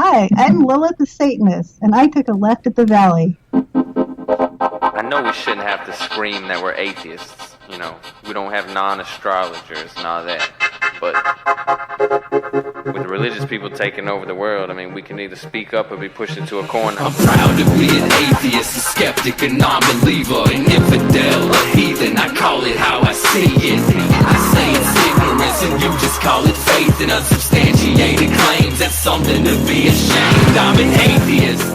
Hi, I'm Lilith the Satanist, and I took a left at the valley. I know we shouldn't have to scream that we're atheists. You know, we don't have non-astrologers and all that. But with the religious people taking over the world, I mean, we can either speak up or be pushed into a corner. I'm proud to be an atheist, a skeptic, a non-believer, an infidel, a heathen. I call it how I see it. I say it's ignorance and you just call it faith and unsubstantiated claims. That's something to be ashamed. I'm an atheist.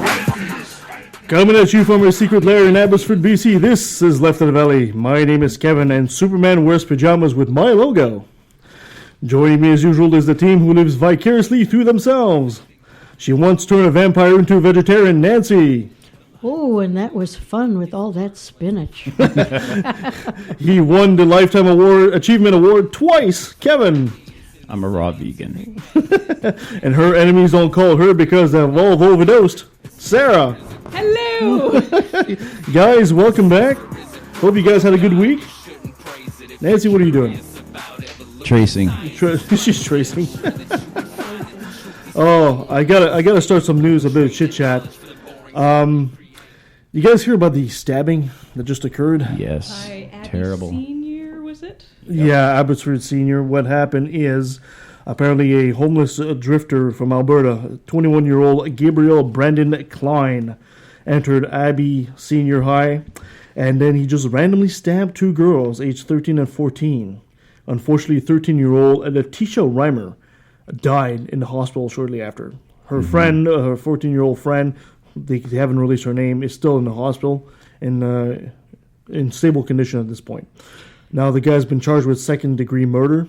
Coming at you from our secret lair in Abbotsford, BC, this is Left of the Valley. My name is Kevin, and Superman wears pajamas with my logo. Joining me as usual is the team who lives vicariously through themselves. She once turned a vampire into a vegetarian, Nancy. Oh, and that was fun with all that spinach. He won the Lifetime Achievement Award twice, Kevin. I'm a raw vegan. And her enemies don't call her because they've all overdosed. Sara. Hello! Guys, welcome back. Hope you guys had a good week. Nancy, what are you doing? Tracing. She's tracing. Oh, I gotta start some news, a bit of chit chat. You guys hear about the stabbing that just occurred? Yes. By Abby Terrible. Senior, was it? Yeah, Abbotsford Senior. What happened is apparently a homeless drifter from Alberta, 21-year-old Gabriel Brandon Klein, entered Abbey Senior High, and then he just randomly stabbed two girls, aged 13 and 14. Unfortunately, 13-year-old Letitia Reimer died in the hospital shortly after. Her friend, her 14-year-old friend, they haven't released her name, is still in the hospital in stable condition at this point. Now, the guy's been charged with second-degree murder.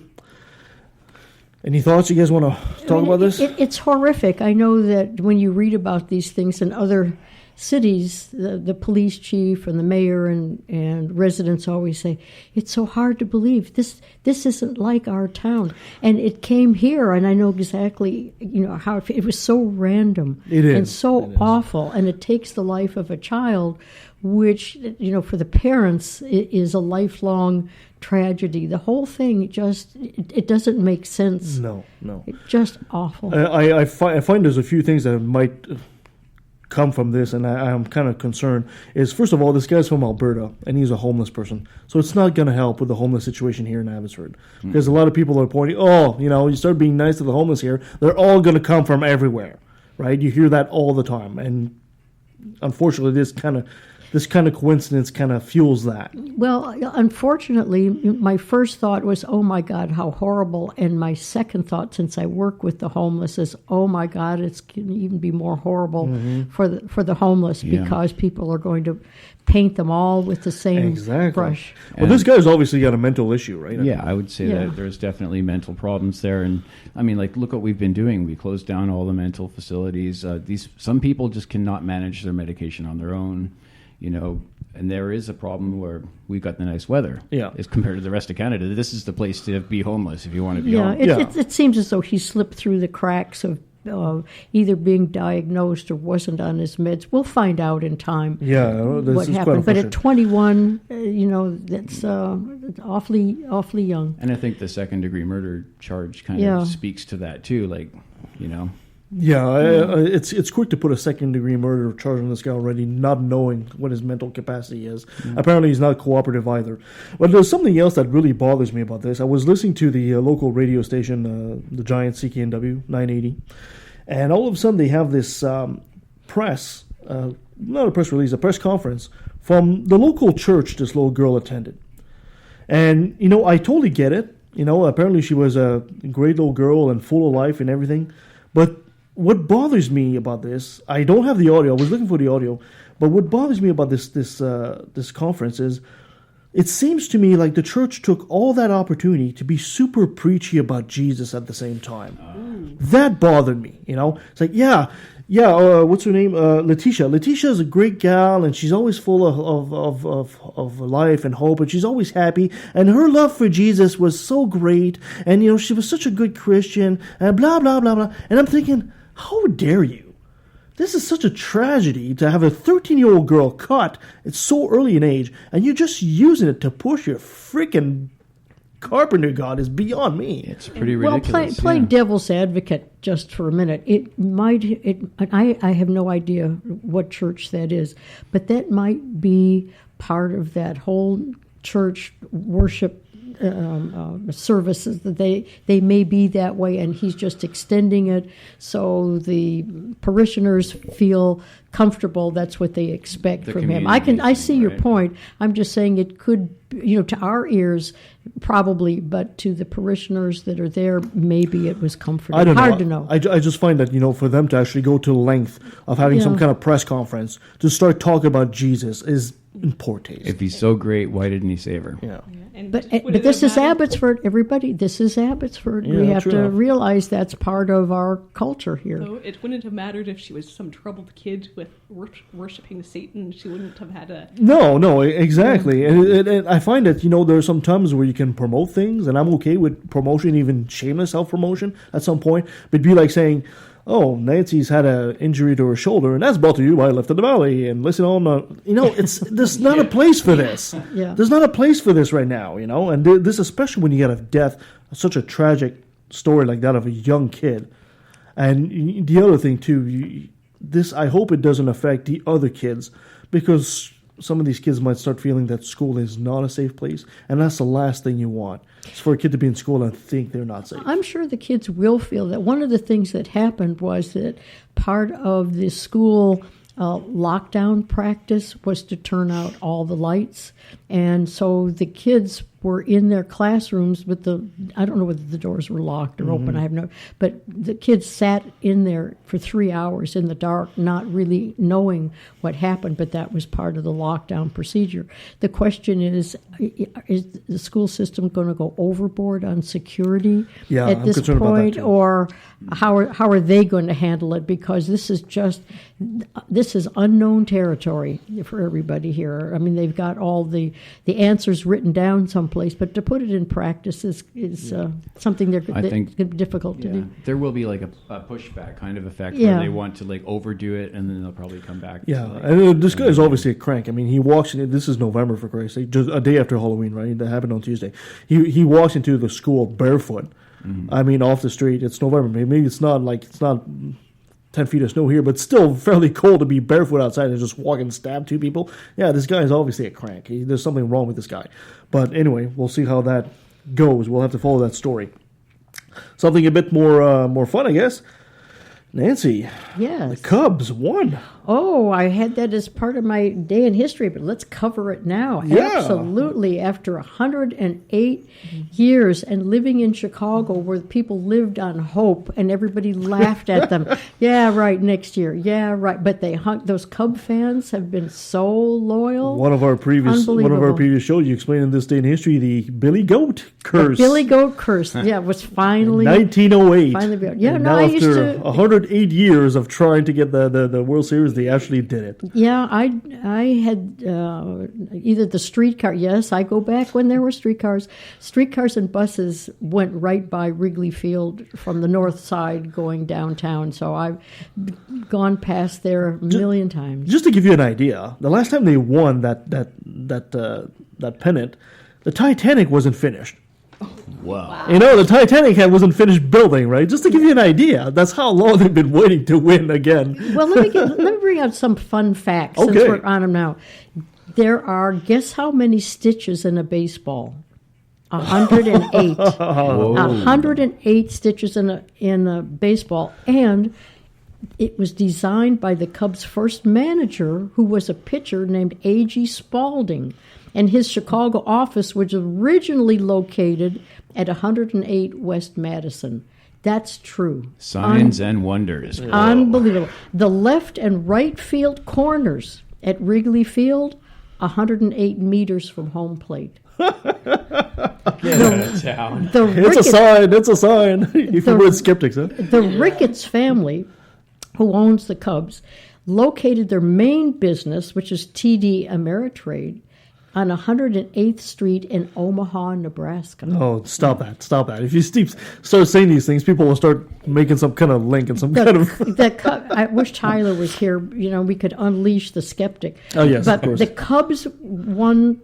Any thoughts? You guys want to talk about this? It's horrific. I know that when you read about these things in other cities, the police chief and the mayor and residents always say, it's so hard to believe. This isn't like our town. And it came here, and I know exactly, how it was so random. It is. And so awful. And it takes the life of a child, which, for the parents, is a lifelong tragedy. The whole thing just, it doesn't make sense. No. It's just awful. I find there's a few things that might come from this, and I'm kind of concerned, is first of all, this guy's from Alberta, and he's a homeless person. So it's not going to help with the homeless situation here in Abbotsford. Because a lot of people are pointing, you start being nice to the homeless here, they're all going to come from everywhere, right? You hear that all the time. And unfortunately, this kind of coincidence kind of fuels that. Well, unfortunately, my first thought was, oh my God, how horrible. And my second thought, since I work with the homeless, is, oh my God, it's going to even be more horrible for the homeless because people are going to paint them all with the same brush. Well, this guy's obviously got a mental issue, right? Yeah, I would say that there's definitely mental problems there. And I mean, look what we've been doing. We closed down all the mental facilities. Some people just cannot manage their medication on their own. And there is a problem where we've got the nice weather. Yeah. As compared to the rest of Canada. This is the place to be homeless if you want to be homeless. It seems as though he slipped through the cracks of either being diagnosed or wasn't on his meds. We'll find out in time what happened. But at 21, that's awfully young. And I think the second-degree murder charge kind of speaks to that too. Yeah, it's quick to put a second-degree murder charge on this guy already, not knowing what his mental capacity is. Apparently, he's not cooperative either. But there's something else that really bothers me about this. I was listening to the local radio station, the giant CKNW 980, and all of a sudden they have this press, not a press release, a press conference from the local church this little girl attended. And, I totally get it. Apparently she was a great little girl and full of life and everything. But what bothers me about this, I don't have the audio. I was looking for the audio, but what bothers me about this conference is, it seems to me like the church took all that opportunity to be super preachy about Jesus at the same time. That bothered me. It's like, what's her name? Letitia. Letitia is a great gal, and she's always full of life and hope, and she's always happy. And her love for Jesus was so great, and she was such a good Christian, and blah blah blah blah. And I'm thinking, how dare you? This is such a tragedy to have a 13-year-old girl caught at so early an age, and you're just using it to push your freaking carpenter god is beyond me. It's pretty Well, ridiculous. play yeah. devil's advocate just for a minute. I have no idea what church that is, but that might be part of that whole church worship services, that they may be that way, and he's just extending it so the parishioners feel comfortable. That's what they expect The from him. I see your right. point. I'm just saying it could, to our ears probably, but to the parishioners that are there, maybe it was comforting. I don't know. Hard to know. I just find that, for them to actually go to the length of having some Yeah. kind of press conference to start talking about Jesus is in poor taste. If he's so great, why didn't he save her? Yeah. And But would it this have is mattered? Abbotsford, everybody. This is Abbotsford. Yeah, we have true to enough. realize that's part of our culture here. So it wouldn't have mattered if she was some troubled kid with worshipping Satan. She wouldn't have had a. No, exactly. And I find that, there are some times where you can promote things, and I'm okay with promotion, even shameless self-promotion at some point. But it'd be like saying, oh, Nancy's had an injury to her shoulder, and that's brought to you by Left of the Valley, and listen on there's not a place for this. Yeah. There's not a place for this right now, and this, especially when you get a death, such a tragic story like that of a young kid. And the other thing, too, I hope it doesn't affect the other kids, because some of these kids might start feeling that school is not a safe place, and that's the last thing you want. It's for a kid to be in school and think they're not safe. I'm sure the kids will feel that. One of the things that happened was that part of the school lockdown practice was to turn out all the lights. And so the kids were in their classrooms with I don't know whether the doors were locked or open, I have no, but the kids sat in there for 3 hours in the dark, not really knowing what happened, but that was part of the lockdown procedure. The question is the school system going to go overboard on security Yeah, at I'm this concerned about that point, too. or how are they going to handle it? Because this is unknown territory for everybody here. I mean, they've got all the answers written down someplace, but to put it in practice is something I that's think- difficult to Yeah. do. There will be like a pushback kind of effect Yeah. where they want to like overdo it, and then they'll probably come back. Yeah, to, like, and this guy is obviously a crank. I mean, he walks in. This is November, for Christ's sake, just a day after Halloween, right? That happened on Tuesday. He walks into the school barefoot. I mean, off the street. It's November. Maybe it's not 10 feet of snow here, but still fairly cold to be barefoot outside and just walk and stab two people. Yeah, this guy is obviously a crank. There's something wrong with this guy. But anyway, we'll see how that goes. We'll have to follow that story. Something a bit more fun, I guess. Nancy, Yes. Cubs won. Oh, I had that as part of my day in history, but let's cover it now. Yeah. Absolutely. After 108 years and living in Chicago where people lived on hope and everybody laughed at them. Yeah, right, next year. Yeah, right. But those Cub fans have been so loyal. One of our previous shows, you explained in this day in history the Billy Goat curse. Billy Goat curse. Yeah, was finally 1908. Finally, yeah, And no, now I used after to. 108 years of trying to get the World Series, they actually did it. Yeah, I had either the streetcar. Yes, I go back when there were streetcars. Streetcars and buses went right by Wrigley Field from the north side going downtown. So I've gone past there a million times. Just to give you an idea, the last time they won that pennant, the Titanic wasn't finished. wow. The Titanic wasn't finished building, right? Just to give you an idea, that's how long they've been waiting to win again. Well, let me bring out some fun facts since Okay. we're on them now. There are, guess how many stitches in a baseball? 108. 108 stitches in a baseball, and it was designed by the Cubs' first manager, who was a pitcher named A.G. Spalding, and his Chicago office was originally located at 108 West Madison. That's true. Signs and wonders. Unbelievable. The left and right field corners at Wrigley Field, 108 meters from home plate. Get town. The It's a sign. If you were skeptics, huh? The Ricketts family, who owns the Cubs, located their main business, which is TD Ameritrade, on 108th Street in Omaha, Nebraska. Oh, stop that. If you start saying these things, people will start making some kind of link and some kind of... I wish Tyler was here. You know, we could unleash the skeptic. Oh, yes, but of course. the Cubs won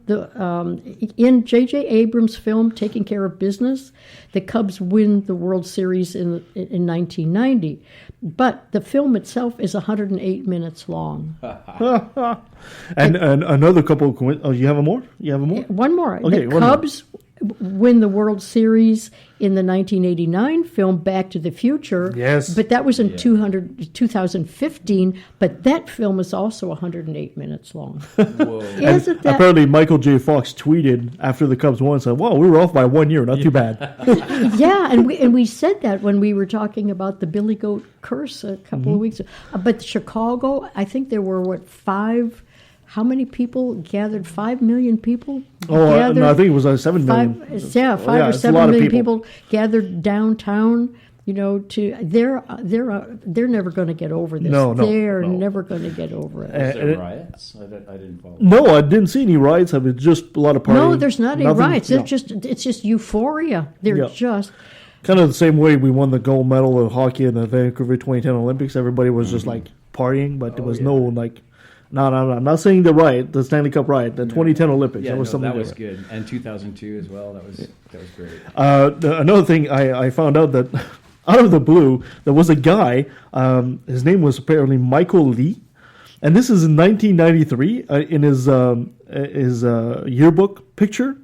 in J.J. Abrams' film Taking Care of Business. The Cubs win the World Series in 1990. But the film itself is 108 minutes long. and another couple of... Oh, you have a more? One more. Okay, the Cubs win the World Series in the 1989 film Back to the Future. Yes. But that was in 2015. But that film is also 108 minutes long. Whoa. Isn't that... Apparently, Michael J. Fox tweeted after the Cubs won, said, "Wow, we were off by 1 year. Not too bad." Yeah, and we said that when we were talking about the Billy Goat curse a couple of weeks ago. But Chicago, I think there were, how many people gathered? 5 million people gathered? No, I think it was 7 million. Five or 7 million people gathered downtown. You know, they're never going to get over this. They're never going to get over it. Was there riots? I didn't follow. No, I didn't see any riots. I mean, just a lot of partying. No, there's not any riots. It's just euphoria. They're just kind of the same way we won the gold medal of hockey in the Vancouver 2010 Olympics. Everybody was just like partying, but there was no like. No, I'm not saying the Stanley Cup riot, the 2010 Olympics. Yeah, that was something that was different. good. And 2002 as well. That was great. Another thing I found out that out of the blue, there was a guy, his name was apparently Michael Lee, and this is in 1993 in his yearbook picture.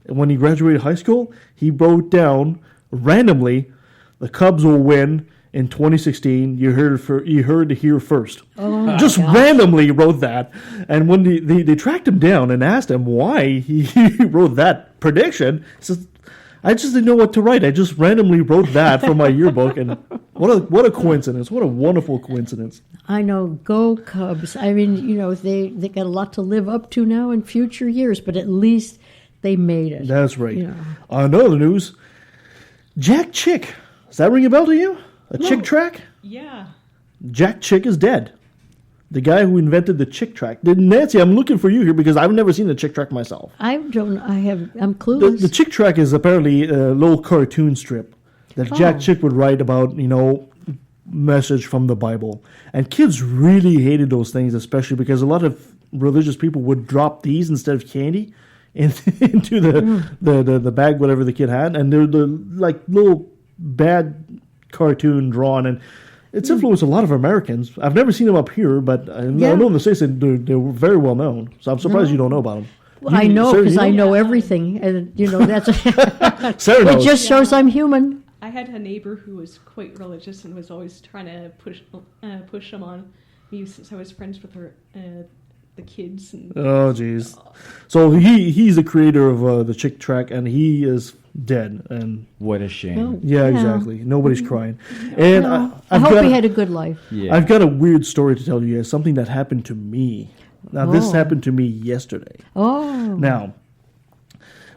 When he graduated high school, he wrote down randomly, "The Cubs will win in 2016. You heard it here first." Just randomly wrote that, and when they tracked him down and asked him why he wrote that prediction, he says, "I just didn't know what to write. I just randomly wrote that for my yearbook." And what a coincidence! What a wonderful coincidence! I know, go Cubs. I mean, you know, they got a lot to live up to now in future years, but at least they made it. That's right. You know. Another news: Jack Chick. Does that ring a bell to you? A Chick track? Yeah. Jack Chick is dead. The guy who invented the Chick track. Nancy, I'm looking for you here because I've never seen the Chick track myself. I'm clueless. The Chick track is apparently a little cartoon strip that Jack Chick would write about, message from the Bible. And kids really hated those things, especially because a lot of religious people would drop these instead of candy into the bag, whatever the kid had. And they're the like little bad cartoon drawn, and it's influenced a lot of Americans. I've never seen them up here, but I know in the States they're very well known. So I'm surprised you don't know about them. Well, I know because I know everything, and that's Sarah knows. It just shows I'm human. I had a neighbor who was quite religious and was always trying to push them on me since I was friends with her, the kids. And, oh, jeez. So he's the creator of the Chick track, and he is dead. And what a shame. Yeah, exactly. Nobody's crying. And I hope he had a good life. Yeah. I've got a weird story to tell you guys. Something that happened to me. Now, this happened to me yesterday. Oh. Now,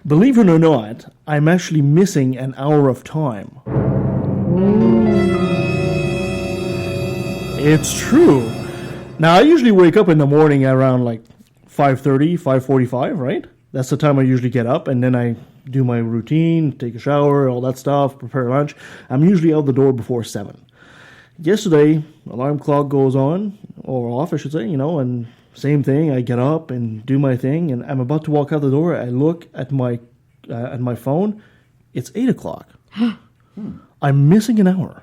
believe it or not, I'm actually missing an hour of time. It's true. Now, I usually wake up in the morning around like 5:30, 5:45, right? That's the time I usually get up, and then I do my routine, take a shower, all that stuff, prepare lunch. I'm usually out the door before 7. Yesterday, alarm clock goes on, or off, I should say, and same thing. I get up and do my thing, and I'm about to walk out the door. I look at my phone. It's 8 o'clock. I'm missing an hour.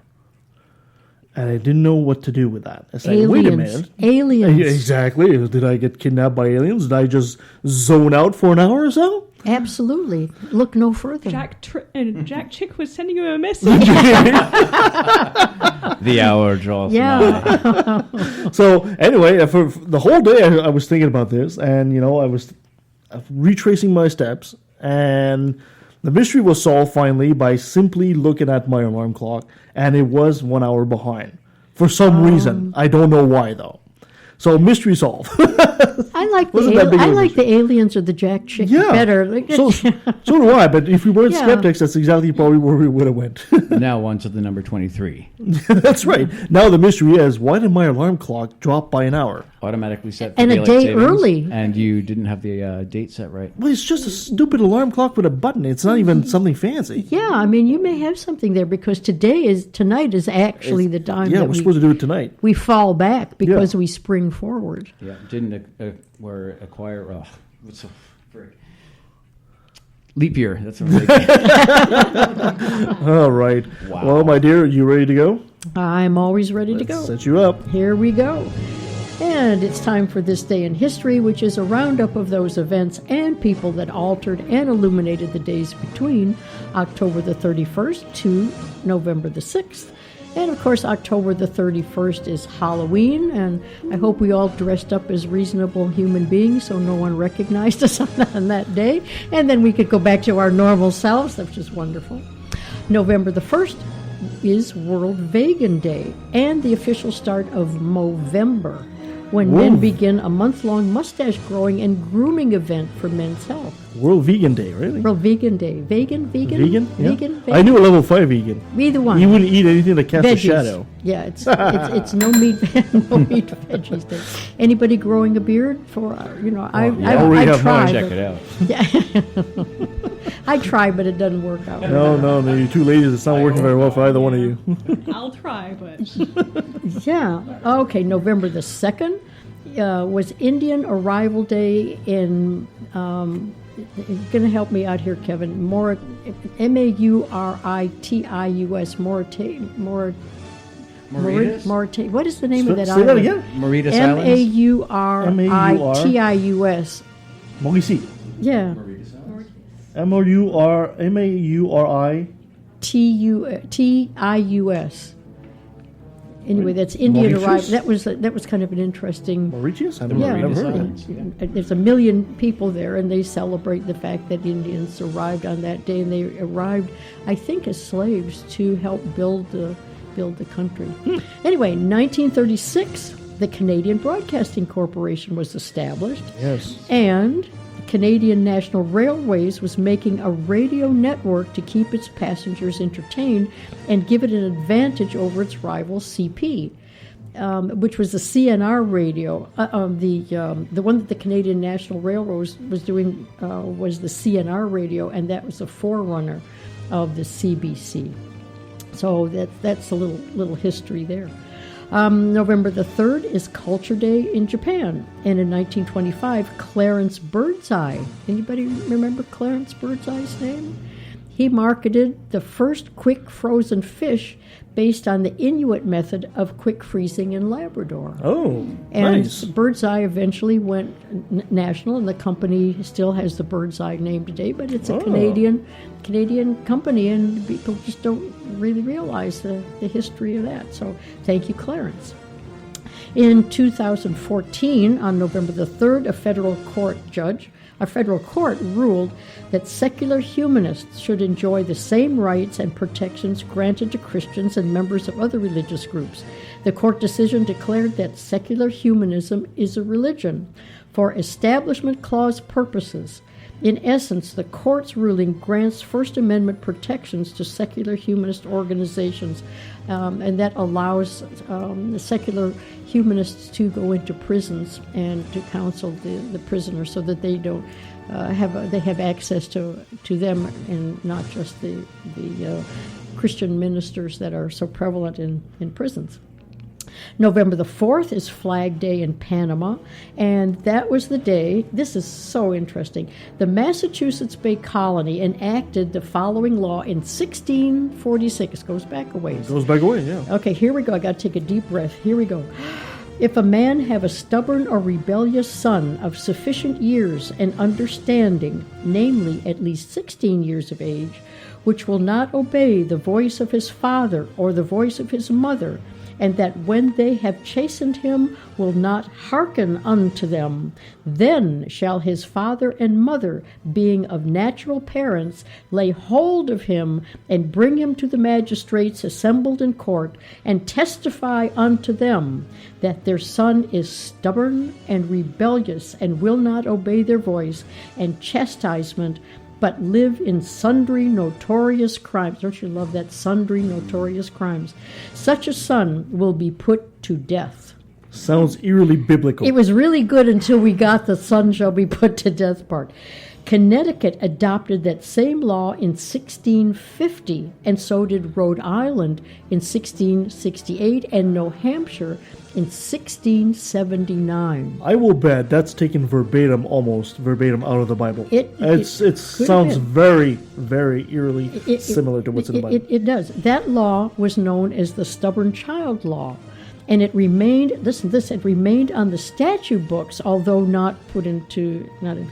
And I didn't know what to do with that. I said, wait a minute. Aliens. Exactly. Did I get kidnapped by aliens? Did I just zone out for an hour or so? Absolutely. Look no further. Jack Chick was sending you a message. The hour draws Yeah. So anyway, for the whole day I was thinking about this, and I was retracing my steps, and the mystery was solved finally by simply looking at my alarm clock, and it was 1 hour behind. For some reason. I don't know why, though. So, mystery solved. I like the aliens or the Jack Chick better. So do I, but if we weren't skeptics, that's exactly probably where we would have went. Now on to the number 23. That's right. Now the mystery is, why did my alarm clock drop by an hour? automatically set for And a daylight day savings, early. and you didn't have the date set right. Well, it's just a stupid alarm clock with a button. It's not even something fancy. Yeah, I mean, you may have something there because tonight is actually the time Yeah, that we're supposed to do it tonight. we fall back because we spring forward. Yeah, didn't acquire. What's a frick? Leap year. That's what I'm thinking. All right. Wow. Well, my dear, you ready to go? I'm always ready to Let's go. set you up. Here we go. And it's time for This Day in History, which is a roundup of those events and people that altered and illuminated the days between October the 31st to November the 6th. And of course, October the 31st is Halloween, and I hope we all dressed up as reasonable human beings so no one recognized us on that day. And then we could go back to our normal selves, which is wonderful. November the 1st is World Vegan Day and the official start of Movember, when men begin a month-long mustache growing and grooming event for men's health. World Vegan Day, really? World Vegan Day. Vegan? Vegan? Yeah. Vegan? I knew a level 5 vegan. Either one. You wouldn't eat anything that casts a Veggies. shadow. Yeah, it's no meat veggies day. Anybody growing a beard for I already have try. mine. Check it out. Yeah. I try, but it doesn't work out. No, you're too lazy. It's not working very well for either one of you. I'll try, but Yeah. Okay, November the 2nd was Indian Arrival Day in, you're going to help me out here, Kevin, Mauritius, Mauritius? what is the name of that Say island? that again. Mauritius Islands? Mauritius. Maurice. Yeah. Mauri. Tius. Anyway, that's Indian Mauritius? arrival. That was kind of an interesting. Mauritius? I've Yeah, never heard of Islands. it. There's 1 million people there, and they celebrate the fact that Indians arrived on that day, and they arrived, I think, as slaves to help build the country. Anyway, 1936, the Canadian Broadcasting Corporation was established, Yes. and Canadian National Railways was making a radio network to keep its passengers entertained and give it an advantage over its rival CP, which was the CNR radio. The one that the Canadian National Railways was doing was the CNR radio, and that was a forerunner of the CBC. So that's a little history there. November the 3rd is Culture Day in Japan. And in 1925, Clarence Birdseye. Anybody remember Clarence Birdseye's name? He marketed the first quick frozen fish based on the Inuit method of quick freezing in Labrador. Oh, And nice. Birdseye eventually went national, and the company still has the Birdseye name today, but it's a Canadian company, and people just don't really realize the history of that. So thank you, Clarence. In 2014, on November the 3rd, a federal court ruled that secular humanists should enjoy the same rights and protections granted to Christians and members of other religious groups. The court decision declared that secular humanism is a religion for Establishment Clause purposes. In essence, the court's ruling grants First Amendment protections to secular humanist organizations, and that allows the secular humanists to go into prisons and to counsel the prisoners so that they don't have access to them, and not just the Christian ministers that are so prevalent in prisons. November the 4th is Flag Day in Panama, and that was the day, this is so interesting, the Massachusetts Bay Colony enacted the following law in 1646. Goes back a ways. Goes back away, yeah. Okay, here we go. I got to take a deep breath. Here we go. If a man have a stubborn or rebellious son of sufficient years and understanding, namely at least 16 years of age, which will not obey the voice of his father or the voice of his mother, and that when they have chastened him will not hearken unto them, then shall his father and mother, being of natural parents, lay hold of him and bring him to the magistrates assembled in court, and testify unto them that their son is stubborn and rebellious and will not obey their voice and chastisement, but live in sundry notorious crimes. Don't you love that? Sundry notorious crimes. Such a son will be put to death. Sounds eerily biblical. It was really good until we got the son shall be put to death part. Connecticut adopted that same law in 1650, and so did Rhode Island in 1668 and New Hampshire in 1679. I will bet that's taken almost verbatim out of the Bible. It sounds very, very eerily similar to what's in the Bible. It does. That law was known as the stubborn child law. And it remained, it remained on the statute books, although not into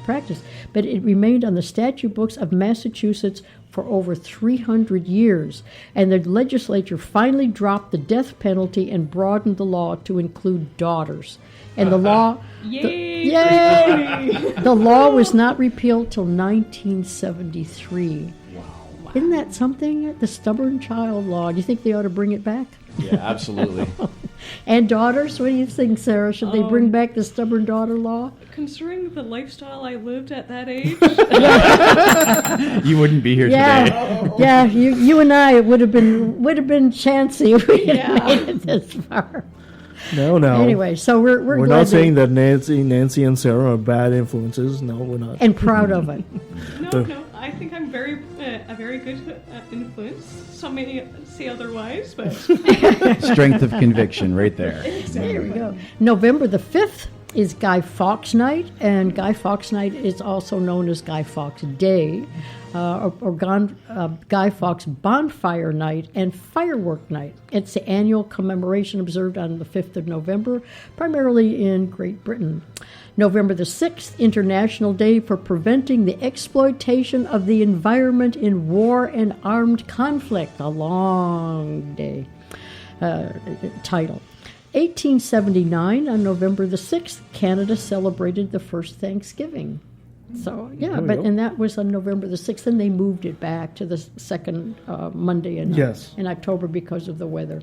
practice, but it remained on the statute books of Massachusetts for over 300 years. And the legislature finally dropped the death penalty and broadened the law to include daughters. And the law... Yay! The law was not repealed till 1973. Wow. Isn't that something? The stubborn child law. Do you think they ought to bring it back? Yeah, absolutely. And daughters, what do you think, Sarah? Should they bring back the stubborn daughter law? Considering the lifestyle I lived at that age, You wouldn't be here today. Yeah, you and I would have been chancy if we had made it this far. No. Anyway, so we're glad not saying that Nancy and Sarah are bad influences. No, we're not. and proud of it. no, I think I'm a very good influence. Some may say otherwise, but Strength of conviction right there. There we go. November the 5th is Guy Fawkes Night, and Guy Fawkes Night is also known as Guy Fawkes Day, Guy Fawkes Bonfire Night and Firework Night. It's the annual commemoration observed on the 5th of November, primarily in Great Britain. November the 6th, International Day for Preventing the Exploitation of the Environment in War and Armed Conflict. A long day title. 1879, on November the 6th, Canada celebrated the first Thanksgiving. So, yeah, and that was on November the 6th, and they moved it back to the second Monday in October because of the weather.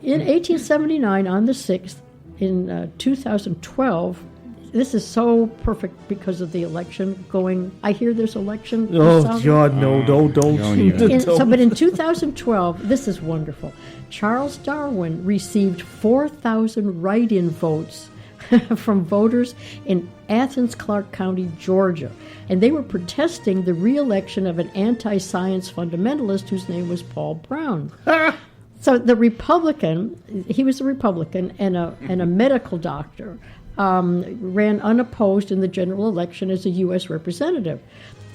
In 1879, on the 6th, in 2012, this is so perfect because of the election going. I hear there's election. Oh, God, no, don't. But in 2012, this is wonderful. Charles Darwin received 4,000 write-in votes from voters in Athens, Clarke County, Georgia. And they were protesting the re-election of an anti-science fundamentalist whose name was Paul Brown. So the Republican, he was a Republican and a medical doctor, ran unopposed in the general election as a U.S. representative.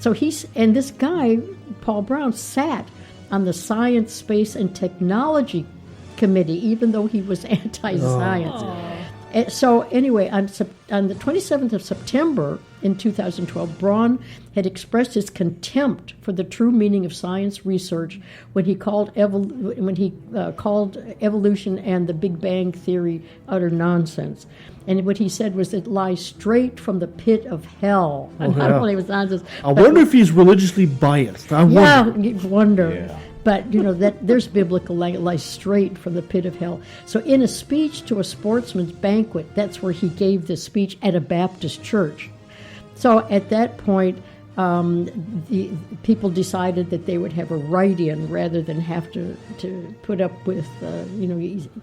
So this guy, Paul Brown, sat on the Science, Space, and Technology Committee, even though he was anti-science. So anyway, on the 27th of September in 2012, Braun had expressed his contempt for the true meaning of science research when he called evolution and the Big Bang theory utter nonsense. And what he said was it lies straight from the pit of hell. And not only was nonsense. I wonder if he's religiously biased. I wonder. Yeah. But, that there's biblical language, lies straight from the pit of hell. So in a speech to a sportsman's banquet, that's where he gave this speech at a Baptist church. So at that point, the people decided that they would have a write-in rather than have to put up with,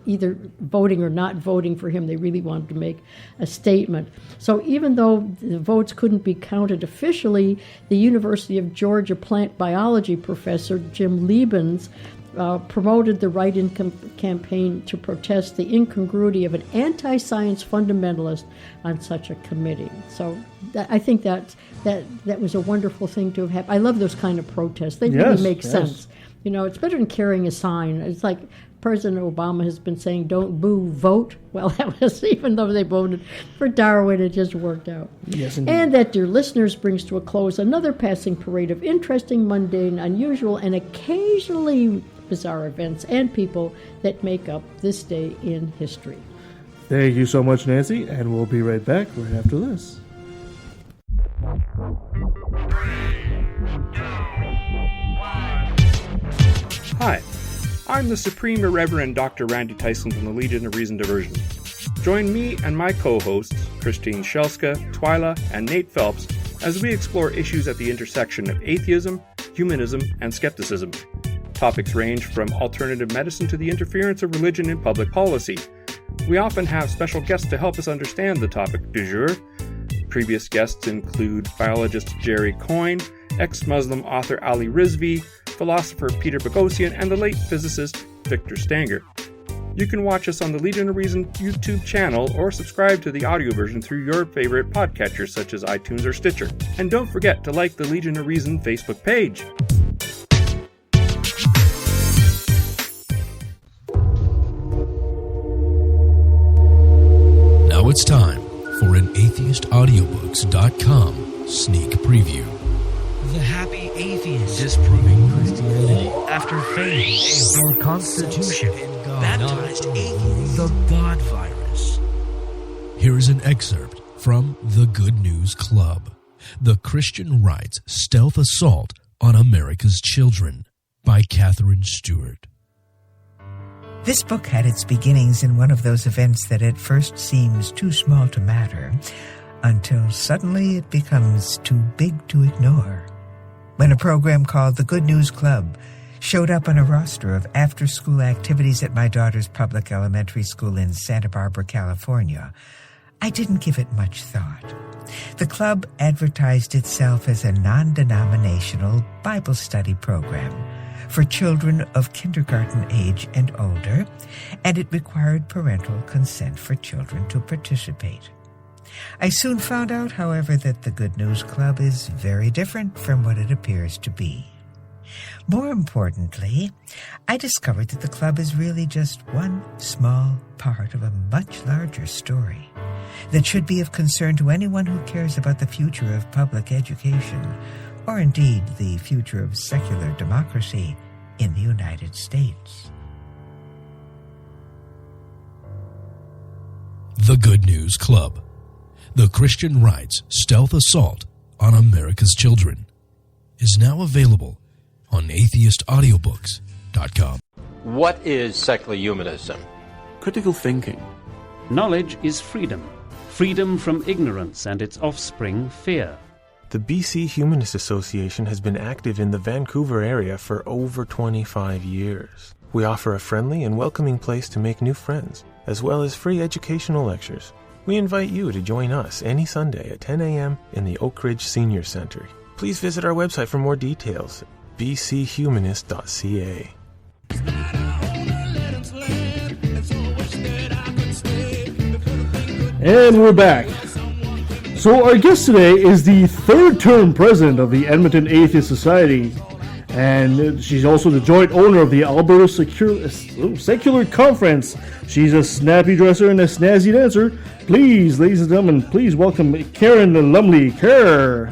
either voting or not voting for him. They really wanted to make a statement. So even though the votes couldn't be counted officially, the University of Georgia plant biology professor Jim Liebens promoted the write-in campaign to protest the incongruity of an anti-science fundamentalist on such a committee. So I think that was a wonderful thing to have happened. I love those kind of protests. They really make sense. It's better than carrying a sign. It's like President Obama has been saying, don't boo, vote. Well, that was, even though they voted for Darwin, it just worked out. Yes, indeed. And that, dear listeners, brings to a close another passing parade of interesting, mundane, unusual, and occasionally bizarre events and people that make up this day in history. Thank you so much, Nancy, and we'll be right back right after this. Hi, I'm the Supreme Irreverend Dr. Randy Tyson from the Legion of Reason Diversion. Join me and my co-hosts, Christine Shelska, Twyla, and Nate Phelps, as we explore issues at the intersection of atheism, humanism, and skepticism. Topics range from alternative medicine to the interference of religion in public policy. We often have special guests to help us understand the topic du jour. Previous guests include biologist Jerry Coyne, ex-Muslim author Ali Rizvi, philosopher Peter Boghossian, and the late physicist Victor Stanger. You can watch us on the Legion of Reason YouTube channel or subscribe to the audio version through your favorite podcatchers such as iTunes or Stitcher. And don't forget to like the Legion of Reason Facebook page. Now it's time for an atheistaudiobooks.com sneak preview. The Happy Atheist. Disproving Christianity. After faith, our Constitution. Baptized atheist. The God virus. Here is an excerpt from The Good News Club. The Christian Right's Stealth Assault on America's Children by Catherine Stewart. This book had its beginnings in one of those events that at first seems too small to matter, until suddenly it becomes too big to ignore. When a program called The Good News Club showed up on a roster of after-school activities at my daughter's public elementary school in Santa Barbara, California, I didn't give it much thought. The club advertised itself as a non-denominational Bible study program for children of kindergarten age and older, and it required parental consent for children to participate. I soon found out, however, that the Good News Club is very different from what it appears to be. More importantly, I discovered that the club is really just one small part of a much larger story that should be of concern to anyone who cares about the future of public education, or indeed the future of secular democracy in the United States. The Good News Club. The Christian Right's Stealth Assault on America's Children is now available on atheistaudiobooks.com. What is secular humanism? Critical thinking. Knowledge is freedom. Freedom from ignorance and its offspring, fear. The BC Humanist Association has been active in the Vancouver area for over 25 years. We offer a friendly and welcoming place to make new friends, as well as free educational lectures. We invite you to join us any Sunday at 10 a.m. in the Oak Ridge Senior Center. Please visit our website for more details, bchumanist.ca. And we're back. So our guest today is the third-term president of the Edmonton Atheist Society, and she's also the joint owner of the Alberta Secular Conference. She's a snappy dresser and a snazzy dancer. Please, ladies and gentlemen, please welcome Karen Lumley Kerr.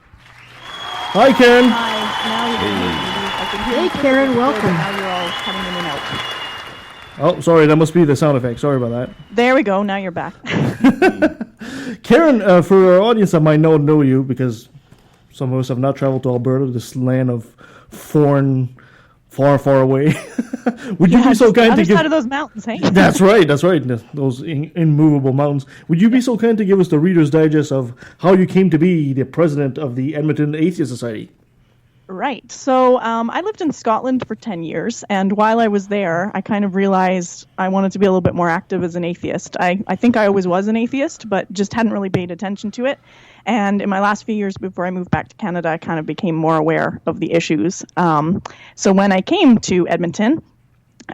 Hi, Karen. Hi. Hey, Karen, welcome. Now you're all coming in and out. Oh, sorry, that must be the sound effect. Sorry about that. There we go. Now you're back. Karen, for our audience that might not know you, because some of us have not traveled to Alberta, this land of foreign, far, far away. Would you be so kind to give... side of those mountains, hey? That's right. Those immovable mountains. Would you be so kind to give us the Reader's Digest of how you came to be the president of the Edmonton Atheist Society? Right. So I lived in Scotland for 10 years, and while I was there, I kind of realized I wanted to be a little bit more active as an atheist. I think I always was an atheist, but just hadn't really paid attention to it. And in my last few years before I moved back to Canada, I kind of became more aware of the issues. So when I came to Edmonton,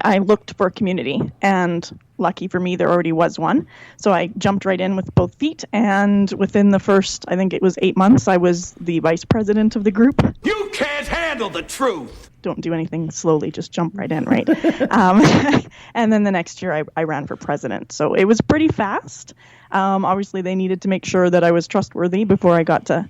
I looked for a community, and lucky for me, there already was one. So I jumped right in with both feet, and within the first, I think it was 8 months, I was the vice president of the group. You can't handle the truth! Don't do anything slowly, just jump right in, right? And then the next year, I ran for president. So it was pretty fast. Obviously, they needed to make sure that I was trustworthy before I got to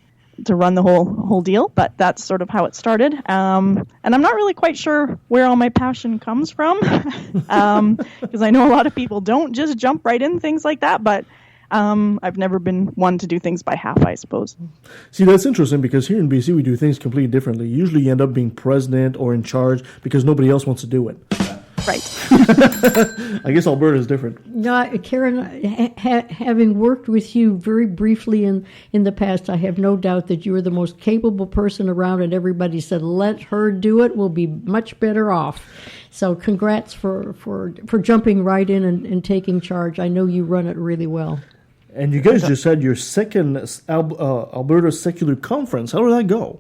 run the whole deal, but that's sort of how it started. And I'm not really quite sure where all my passion comes from, because I know a lot of people don't just jump right in things like that, but I've never been one to do things by half, I suppose. See, that's interesting, because here in BC we do things completely differently. Usually you end up being president or in charge because nobody else wants to do it. Right. I guess Alberta is different. No, Karen, having worked with you very briefly in the past, I have no doubt that you are the most capable person around, and everybody said, let her do it, we'll be much better off. So congrats for jumping right in and taking charge. I know you run it really well. And you guys just had your second Alberta Secular Conference. How did that go?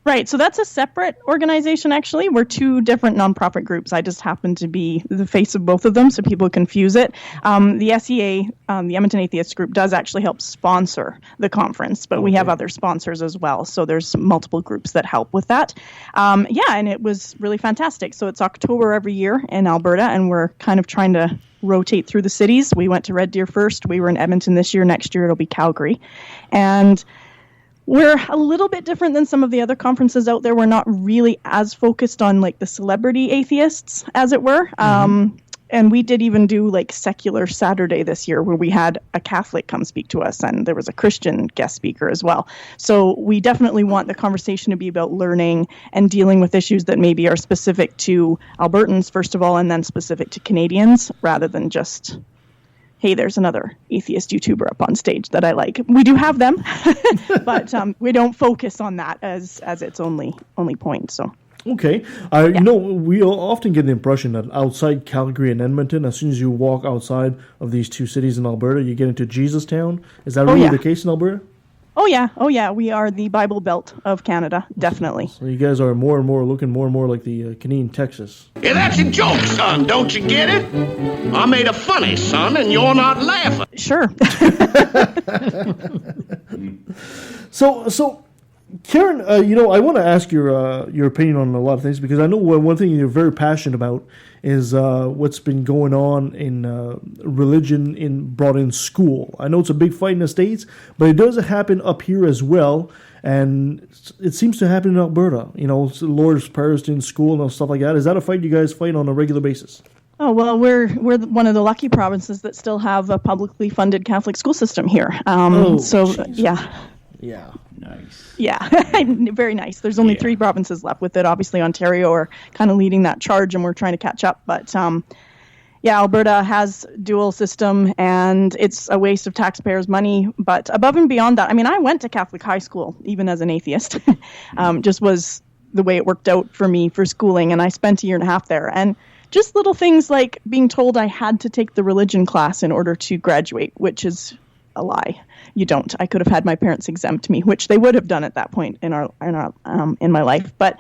Right, so that's a separate organization, actually. We're two different nonprofit groups. I just happen to be the face of both of them, so people confuse it. The SEA, the Edmonton Atheist group, does actually help sponsor the conference, but we have other sponsors as well, so there's multiple groups that help with that. And it was really fantastic. So it's October every year in Alberta, and we're kind of trying to rotate through the cities. We went to Red Deer first. We were in Edmonton this year. Next year it'll be Calgary. And we're a little bit different than some of the other conferences out there. We're not really as focused on like the celebrity atheists, as it were. And we did even do like Secular Saturday this year, where we had a Catholic come speak to us, and there was a Christian guest speaker as well. So we definitely want the conversation to be about learning and dealing with issues that maybe are specific to Albertans, first of all, and then specific to Canadians, rather than just, hey, there's another atheist YouTuber up on stage that I like. We do have them, but we don't focus on that as its only point. So. Okay. You know, we often get the impression that outside Calgary and Edmonton, as soon as you walk outside of these two cities in Alberta, you get into Jesus Town. Is that really the case in Alberta? Oh, yeah. We are the Bible Belt of Canada, definitely. So you guys are more and more looking more and more like the Canadian Texas. Yeah, that's a joke, son. Don't you get it? I made a funny, son, and you're not laughing. Sure. So, Karen, you know, I want to ask your opinion on a lot of things, because I know one thing you're very passionate about is what's been going on in religion brought in school. I know it's a big fight in the States, but it does happen up here as well, and it seems to happen in Alberta. You know, Lord's Prayers in school and stuff like that. Is that a fight you guys fight on a regular basis? Oh, well, we're one of the lucky provinces that still have a publicly funded Catholic school system here. Yeah. Nice. Yeah, very nice. There's only 3 provinces left with it. Obviously, Ontario are kind of leading that charge, and we're trying to catch up. But Alberta has dual system, and it's a waste of taxpayers' money. But above and beyond that, I mean, I went to Catholic high school, even as an atheist. Just was the way it worked out for me for schooling, and I spent a year and a half there. And just little things like being told I had to take the religion class in order to graduate, which is a lie. You don't. I could have had my parents exempt me, which they would have done at that point in my life. But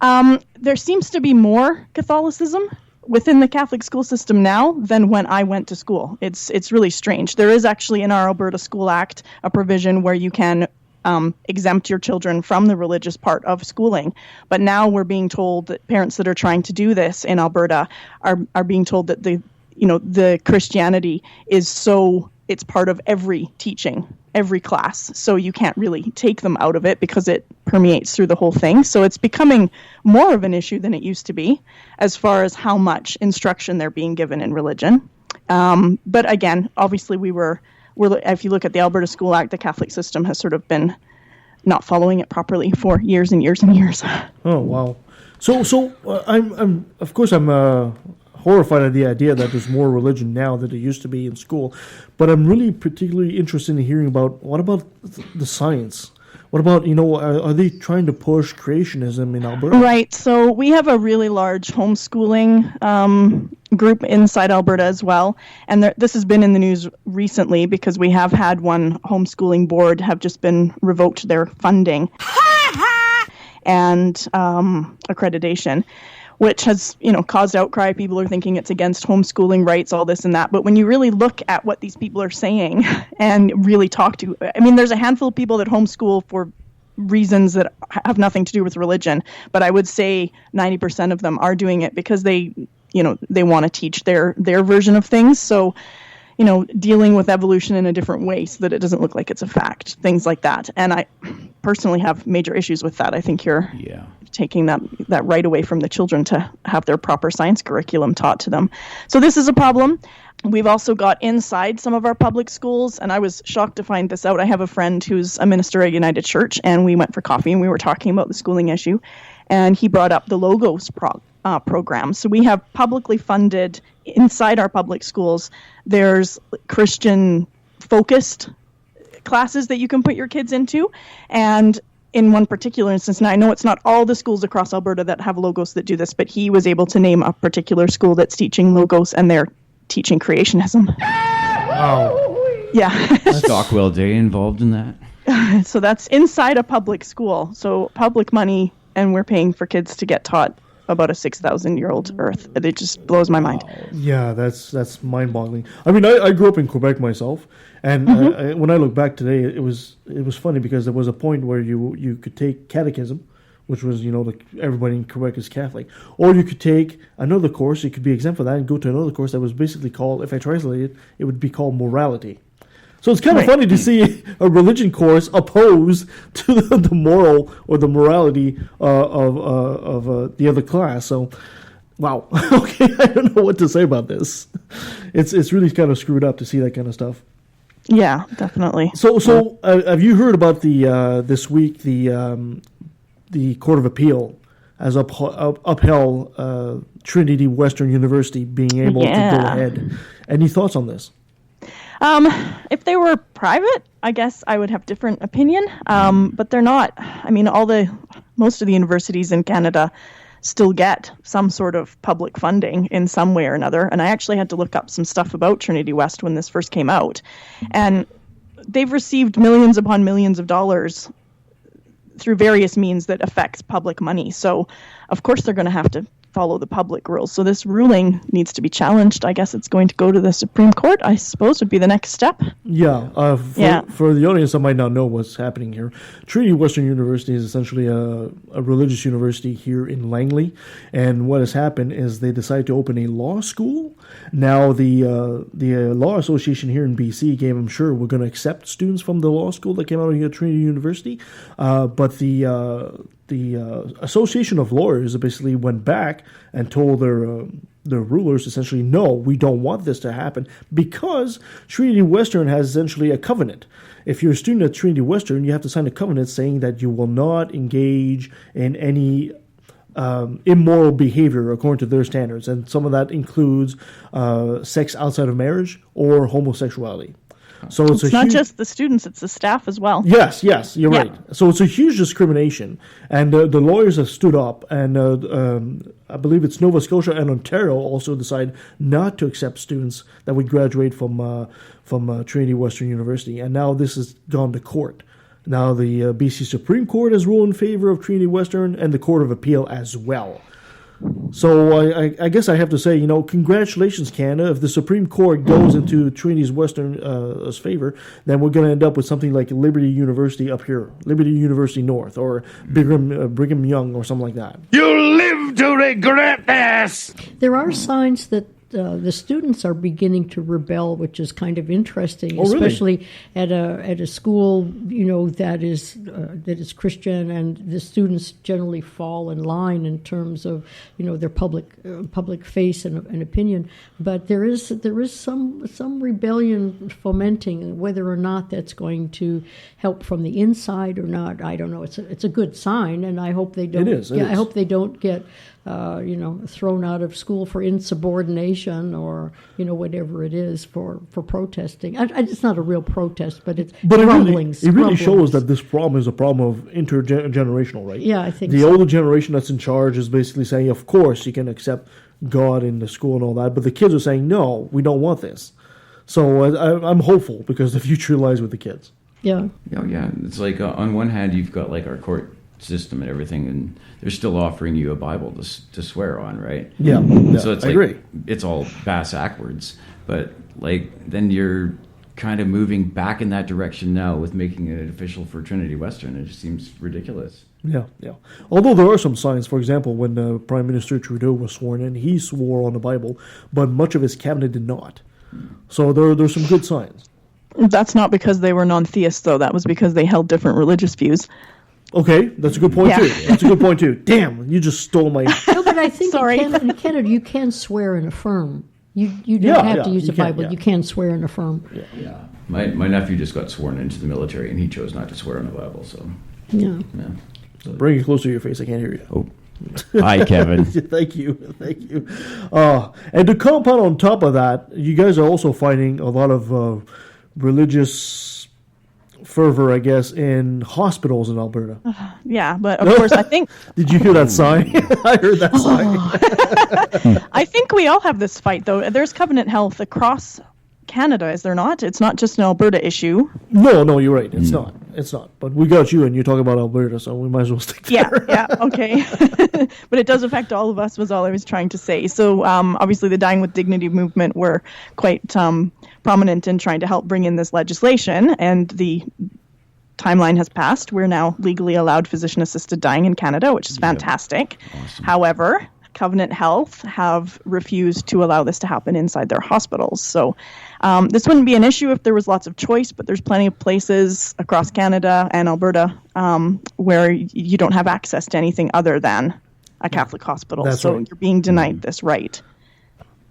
there seems to be more Catholicism within the Catholic school system now than when I went to school. It's really strange. There is actually in our Alberta School Act a provision where you can exempt your children from the religious part of schooling. But now we're being told that parents that are trying to do this in Alberta are being told that the Christianity is so. It's part of every teaching, every class. So you can't really take them out of it because it permeates through the whole thing. So it's becoming more of an issue than it used to be as far as how much instruction they're being given in religion. But again, obviously we're if you look at the Alberta School Act, the Catholic system has sort of been not following it properly for years and years and years. Oh, wow. So I'm horrified at the idea that there's more religion now than there used to be in school. But I'm really particularly interested in hearing about, what about the science? What about, are they trying to push creationism in Alberta? Right. So we have a really large homeschooling group inside Alberta as well. And this has been in the news recently because we have had one homeschooling board have just been revoked their funding and accreditation, which has, caused outcry. People are thinking it's against homeschooling rights, all this and that. But when you really look at what these people are saying and really talk to, there's a handful of people that homeschool for reasons that have nothing to do with religion. But I would say 90% of them are doing it because they want to teach their version of things. So, dealing with evolution in a different way so that it doesn't look like it's a fact, things like that. And I personally have major issues with that. I think you're taking that right away from the children to have their proper science curriculum taught to them. So this is a problem. We've also got inside some of our public schools, and I was shocked to find this out. I have a friend who's a minister at United Church, and we went for coffee, and we were talking about the schooling issue, and he brought up the Logos programs. So we have publicly funded, inside our public schools, there's Christian-focused classes that you can put your kids into. And in one particular instance, now I know it's not all the schools across Alberta that have Logos that do this, but he was able to name a particular school that's teaching Logos, and they're teaching creationism. Wow. Yeah. Stockwell Day involved in that? So that's inside a public school. So public money, and we're paying for kids to get taught about a 6,000-year-old Earth. It just blows my mind. Yeah, that's mind-boggling. I mean, I grew up in Quebec myself, and when I look back today, it was funny because there was a point where you could take catechism, which was, like everybody in Quebec is Catholic, or you could take another course. You could be exempt for that and go to another course that was basically called, if I translate it would be called morality. So it's kind of funny to see a religion course opposed to the moral or the morality of the other class. So, wow. Okay, I don't know what to say about this. It's really kind of screwed up to see that kind of stuff. Yeah, definitely. So have you heard about this week the Court of Appeal has upheld Trinity Western University being able to go ahead? Any thoughts on this? If they were private, I guess I would have different opinion. But they're not. I mean, most of the universities in Canada still get some sort of public funding in some way or another. And I actually had to look up some stuff about Trinity West when this first came out. And they've received millions upon millions of dollars through various means that affects public money. So, of course, they're going to have to follow the public rules. So this ruling needs to be challenged. I guess it's going to go to the Supreme Court, I suppose, would be the next step. For the audience that might not know what's happening here, Trinity Western University is essentially a religious university here in Langley. And what has happened is they decided to open a law school. Now, the Law Association here in BC gave them, sure, we're going to accept students from the law school that came out of here at Trinity University. But the Association of Lawyers basically went back and told their rulers essentially, no, we don't want this to happen, because Trinity Western has essentially a covenant. If you're a student at Trinity Western, you have to sign a covenant saying that you will not engage in any immoral behavior according to their standards, and some of that includes sex outside of marriage or homosexuality. So it's not just the students, it's the staff as well. Yes, you're right. So it's a huge discrimination. And the lawyers have stood up, and I believe it's Nova Scotia and Ontario also decided not to accept students that would graduate from Trinity Western University. And now this has gone to court. Now the BC Supreme Court has ruled in favor of Trinity Western, and the Court of Appeal as well. So I guess I have to say, congratulations, Canada. If the Supreme Court goes into Trinity's Western's favor, then we're going to end up with something like Liberty University up here, Liberty University North, or Brigham Young, or something like that. You'll live to regret this! There are signs that the students are beginning to rebel, which is kind of interesting, especially at a school that is Christian, and the students generally fall in line in terms of their public face and opinion. But there is some rebellion fomenting. Whether or not that's going to help from the inside or not, I don't know. It's a good sign, and I hope they don't. I hope they don't get thrown out of school for insubordination or whatever it is for protesting. It's not a real protest, but it's rumblings. It really shows that this problem is a problem of intergenerational, right? Yeah, I think the older generation that's in charge is basically saying, of course, you can accept God in the school and all that, but the kids are saying, no, we don't want this. So I'm hopeful because the future lies with the kids. Yeah. Yeah. It's like on one hand, you've got like our court system and everything, and they're still offering you a Bible to swear on, right? Yeah. So it's I agree. It's all bass backwards, but then you're kind of moving back in that direction now with making it official for Trinity Western. It just seems ridiculous. Yeah. Although there are some signs. For example, when Prime Minister Trudeau was sworn in, he swore on the Bible, but much of his cabinet did not. So there's some good signs. That's not because they were non-theists, though. That was because they held different religious views. Okay, that's a good point too. That's a good point too. Damn, you just stole my... No, but I think in Canada you can swear and affirm. You don't have to use the Bible. You can swear and affirm. Yeah. My nephew just got sworn into the military, and he chose not to swear on the Bible. So yeah. So bring it closer to your face. I can't hear you. Oh, Hi, Kevin. Thank you. And to compound on top of that, you guys are also finding a lot of religious fervor, I guess, in hospitals in Alberta. Yeah, but of course, I think... Did you hear that sigh? I heard that sigh. I think we all have this fight, though. There's Covenant Health across Canada, is there not? It's not just an Alberta issue. No, you're right. It's not. But we got you, and you're talking about Alberta, so we might as well stick there. Yeah, okay. But it does affect all of us, was all I was trying to say. So obviously the Dying with Dignity movement were quite prominent in trying to help bring in this legislation, and the timeline has passed. We're now legally allowed physician-assisted dying in Canada, which is fantastic. Awesome. However, Covenant Health have refused to allow this to happen inside their hospitals. So this wouldn't be an issue if there was lots of choice, but there's plenty of places across Canada and Alberta where you don't have access to anything other than a Catholic hospital. That's so right. You're being denied this right.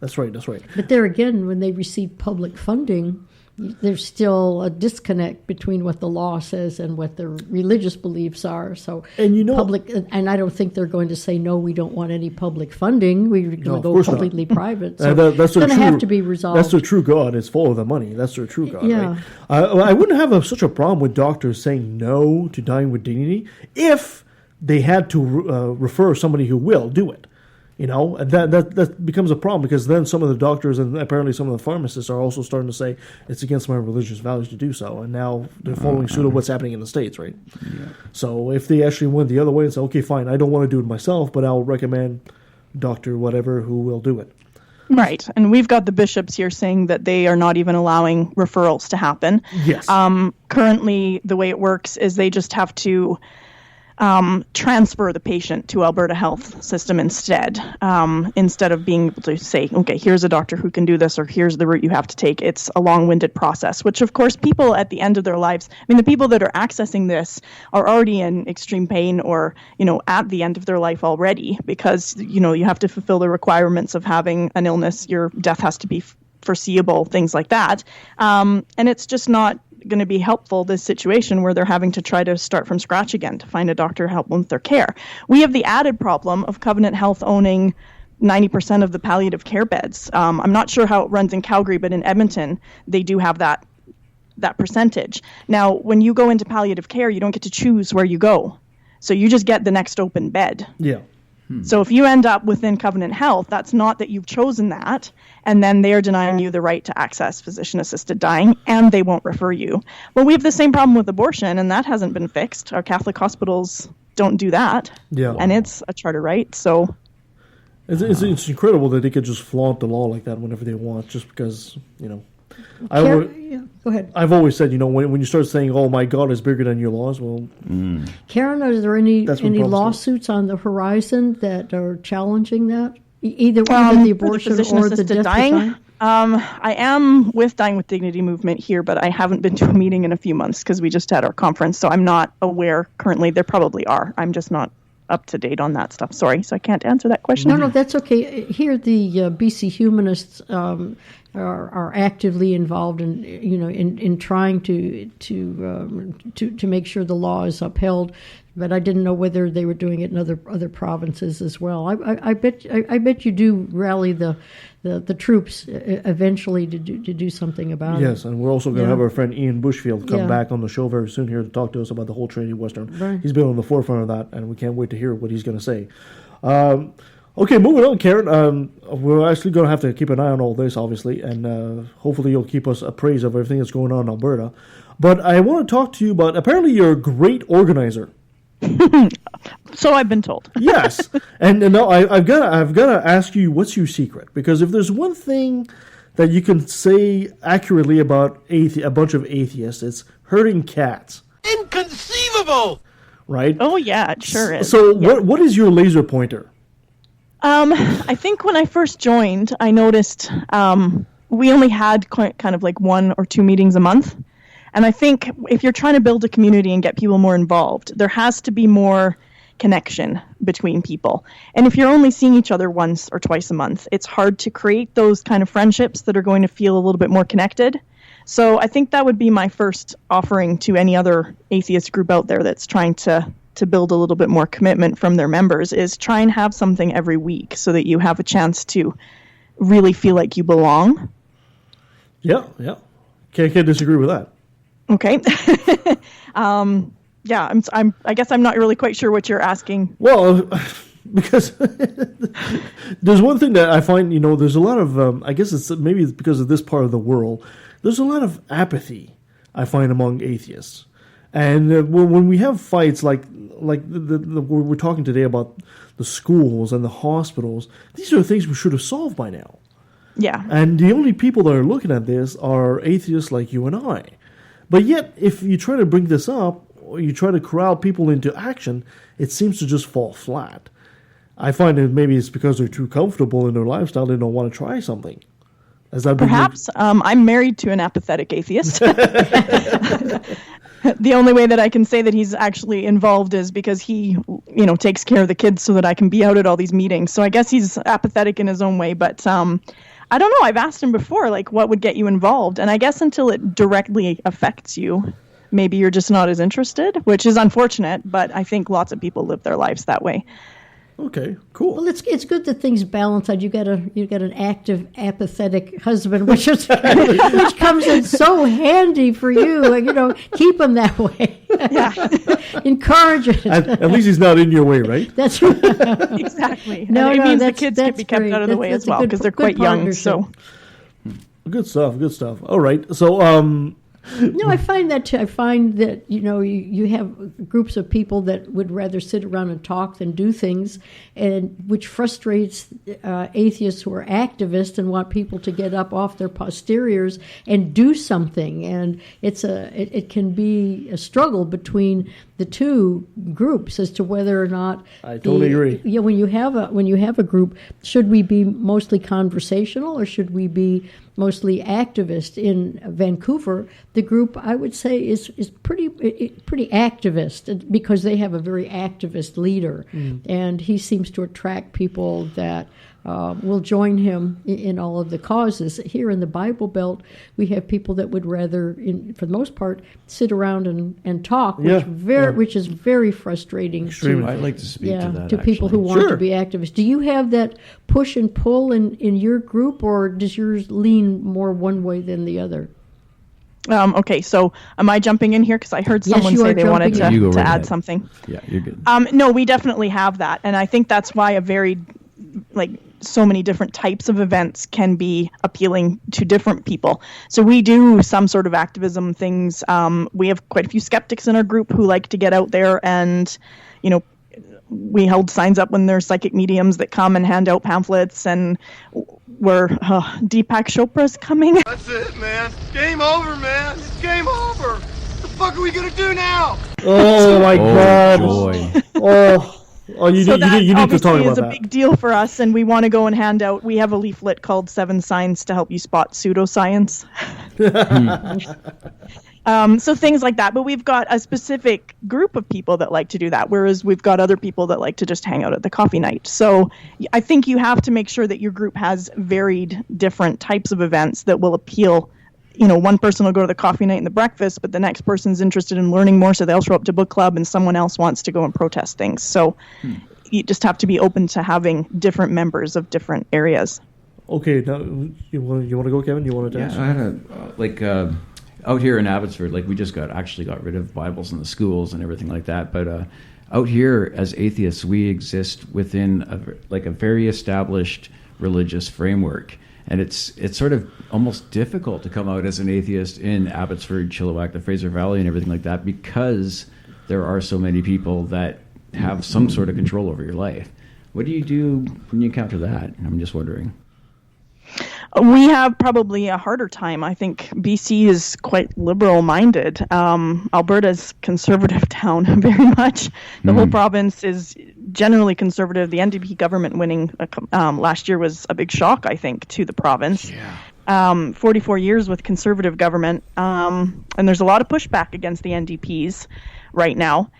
That's right. But there again, when they receive public funding, there's still a disconnect between what the law says and what their religious beliefs are. So, public, and I don't think they're going to say, no, we don't want any public funding. We're going to go completely private. So that's it's going to have to be resolved. That's their true God. It's follow the money. That's their true God. Yeah. Right? I wouldn't have such a problem with doctors saying no to dying with dignity if they had to refer somebody who will do it. And that becomes a problem, because then some of the doctors and apparently some of the pharmacists are also starting to say it's against my religious values to do so, and now they're following suit of what's happening in the States, right? Yeah. So if they actually went the other way and say, okay, fine, I don't want to do it myself, but I'll recommend doctor whatever who will do it. Right, and we've got the bishops here saying that they are not even allowing referrals to happen. Yes. Currently, the way it works is they just have to transfer the patient to Alberta Health System instead of being able to say, okay, here's a doctor who can do this, or here's the route you have to take. It's a long-winded process, which of course people at the end of their lives, the people that are accessing this are already in extreme pain or, at the end of their life already, because, you have to fulfill the requirements of having an illness. Your death has to be foreseeable, things like that. And it's just not going to be helpful, this situation where they're having to try to start from scratch again to find a doctor to help them with their care. We have the added problem of Covenant Health owning 90% of the palliative care beds. I'm not sure how it runs in Calgary, but in Edmonton, they do have that percentage. Now, when you go into palliative care, you don't get to choose where you go. So you just get the next open bed. Yeah. So if you end up within Covenant Health, that's not that you've chosen that, and then they're denying you the right to access physician-assisted dying, and they won't refer you. Well, we have the same problem with abortion, and that hasn't been fixed. Our Catholic hospitals don't do that, and it's a charter right, so... It's incredible that they could just flaunt the law like that whenever they want, just because, Go ahead. I've always said, when you start saying, "Oh, my God is bigger than your laws," well, Karen, are there any lawsuits on the horizon that are challenging that, either the abortion or the death dying? I am with Dying with Dignity movement here, but I haven't been to a meeting in a few months because we just had our conference, so I'm not aware currently. There probably are. I'm just not up to date on that stuff. Sorry, so I can't answer that question. No, that's okay. Here, the BC Humanists are actively involved in trying to make sure the law is upheld. But I didn't know whether they were doing it in other provinces as well. I bet you do rally the troops eventually to do something about it. Yes, and we're also going to have our friend Ian Bushfield come back on the show very soon here to talk to us about the whole Trinity Western. Right. He's been on the forefront of that, and we can't wait to hear what he's going to say. Okay, moving on, Karen. We're actually going to have to keep an eye on all this, obviously, and hopefully you'll keep us appraised of everything that's going on in Alberta. But I want to talk to you about, apparently you're a great organizer. So I've been told. Yes, and no, I've got to ask you, what's your secret? Because if there's one thing that you can say accurately about a bunch of atheists, it's herding cats. Inconceivable! Right? Oh yeah, it sure is. So what is your laser pointer? I think when I first joined, I noticed we only had kind of like 1 or 2 meetings a month. And I think if you're trying to build a community and get people more involved, there has to be more connection between people. And if you're only seeing each other once or twice a month, it's hard to create those kind of friendships that are going to feel a little bit more connected. So I think that would be my first offering to any other atheist group out there that's trying to to build a little bit more commitment from their members is try and have something every week so that you have a chance to really feel like you belong. Yeah. Can't disagree with that. Okay. Yeah, I guess I'm not really quite sure what you're asking. Well, because there's one thing that I find, there's a lot of, I guess maybe it's because of this part of the world, there's a lot of apathy, I find, among atheists. And when we have fights like we're talking today about the schools and the hospitals, these are things we should have solved by now. Yeah. And the only people that are looking at this are atheists like you and I. But yet, if you try to bring this up, or you try to corral people into action, it seems to just fall flat. I find that maybe it's because they're too comfortable in their lifestyle, they don't want to try something. Has that Perhaps. I'm married to an apathetic atheist. The only way that I can say that he's actually involved is because he, takes care of the kids so that I can be out at all these meetings. So I guess he's apathetic in his own way. But I don't know. I've asked him before, what would get you involved? And I guess until it directly affects you, maybe you're just not as interested, which is unfortunate. But I think lots of people live their lives that way. Okay, cool. Well, it's good that things balance out. You got an active, apathetic husband, which comes in so handy for you. Keep him that way. Yeah, encourage it. At least he's not in your way, right? That's right. Exactly. No, it means the kids can be kept out of the way as well because they're quite young. So good stuff. All right, so. No, I find that too. I find that you have groups of people that would rather sit around and talk than do things, and which frustrates atheists who are activists and want people to get up off their posteriors and do something. And it can be a struggle between the two groups as to whether or not I totally agree. Yeah, when you have a group, should we be mostly conversational or should we be mostly activist? In Vancouver, the group I would say is pretty activist because they have a very activist leader, and he seems to attract people that will join him in all of the causes. Here in the Bible Belt, we have people that would rather, for the most part, sit around and talk, which is very frustrating. Extremely. I'd like to speak to that. To people who want to be activists. Do you have that push and pull in your group, or does yours lean more one way than the other? Okay, so am I jumping in here? Because I heard someone say they wanted to add something. Yeah, you're good. No, we definitely have that. And I think that's why so many different types of events can be appealing to different people. So we do some sort of activism things. We have quite a few skeptics in our group who like to get out there and, we held signs up when there's psychic mediums that come and hand out pamphlets, and Deepak Chopra's coming. That's it, man. Game over, man. It's game over. What the fuck are we gonna do now? Oh my God. Joy. You need to talk about that. Obviously is a big deal for us, and we want to go and hand out. We have a leaflet called 7 Signs to Help You Spot Pseudoscience. So things like that. But we've got a specific group of people that like to do that, whereas we've got other people that like to just hang out at the coffee night. So I think you have to make sure that your group has varied different types of events that will appeal. One person will go to the coffee night and the breakfast, but the next person's interested in learning more, so they'll show up to book club, and someone else wants to go and protest things. So you just have to be open to having different members of different areas. Okay, now you want to go, Kevin? You want to? Yeah, I had out here in Abbotsford, we just got rid of Bibles in the schools and everything like that. But out here, as atheists, we exist within a very established religious framework. And it's sort of almost difficult to come out as an atheist in Abbotsford, Chilliwack, the Fraser Valley, and everything like that, because there are so many people that have some sort of control over your life. What do you do when you encounter that? I'm just wondering. We have probably a harder time. I think BC is quite liberal-minded. Alberta's conservative town, very much. The whole province is generally conservative. The NDP government winning last year was a big shock, I think, to the province. Yeah. 44 years with conservative government, and there's a lot of pushback against the NDPs right now.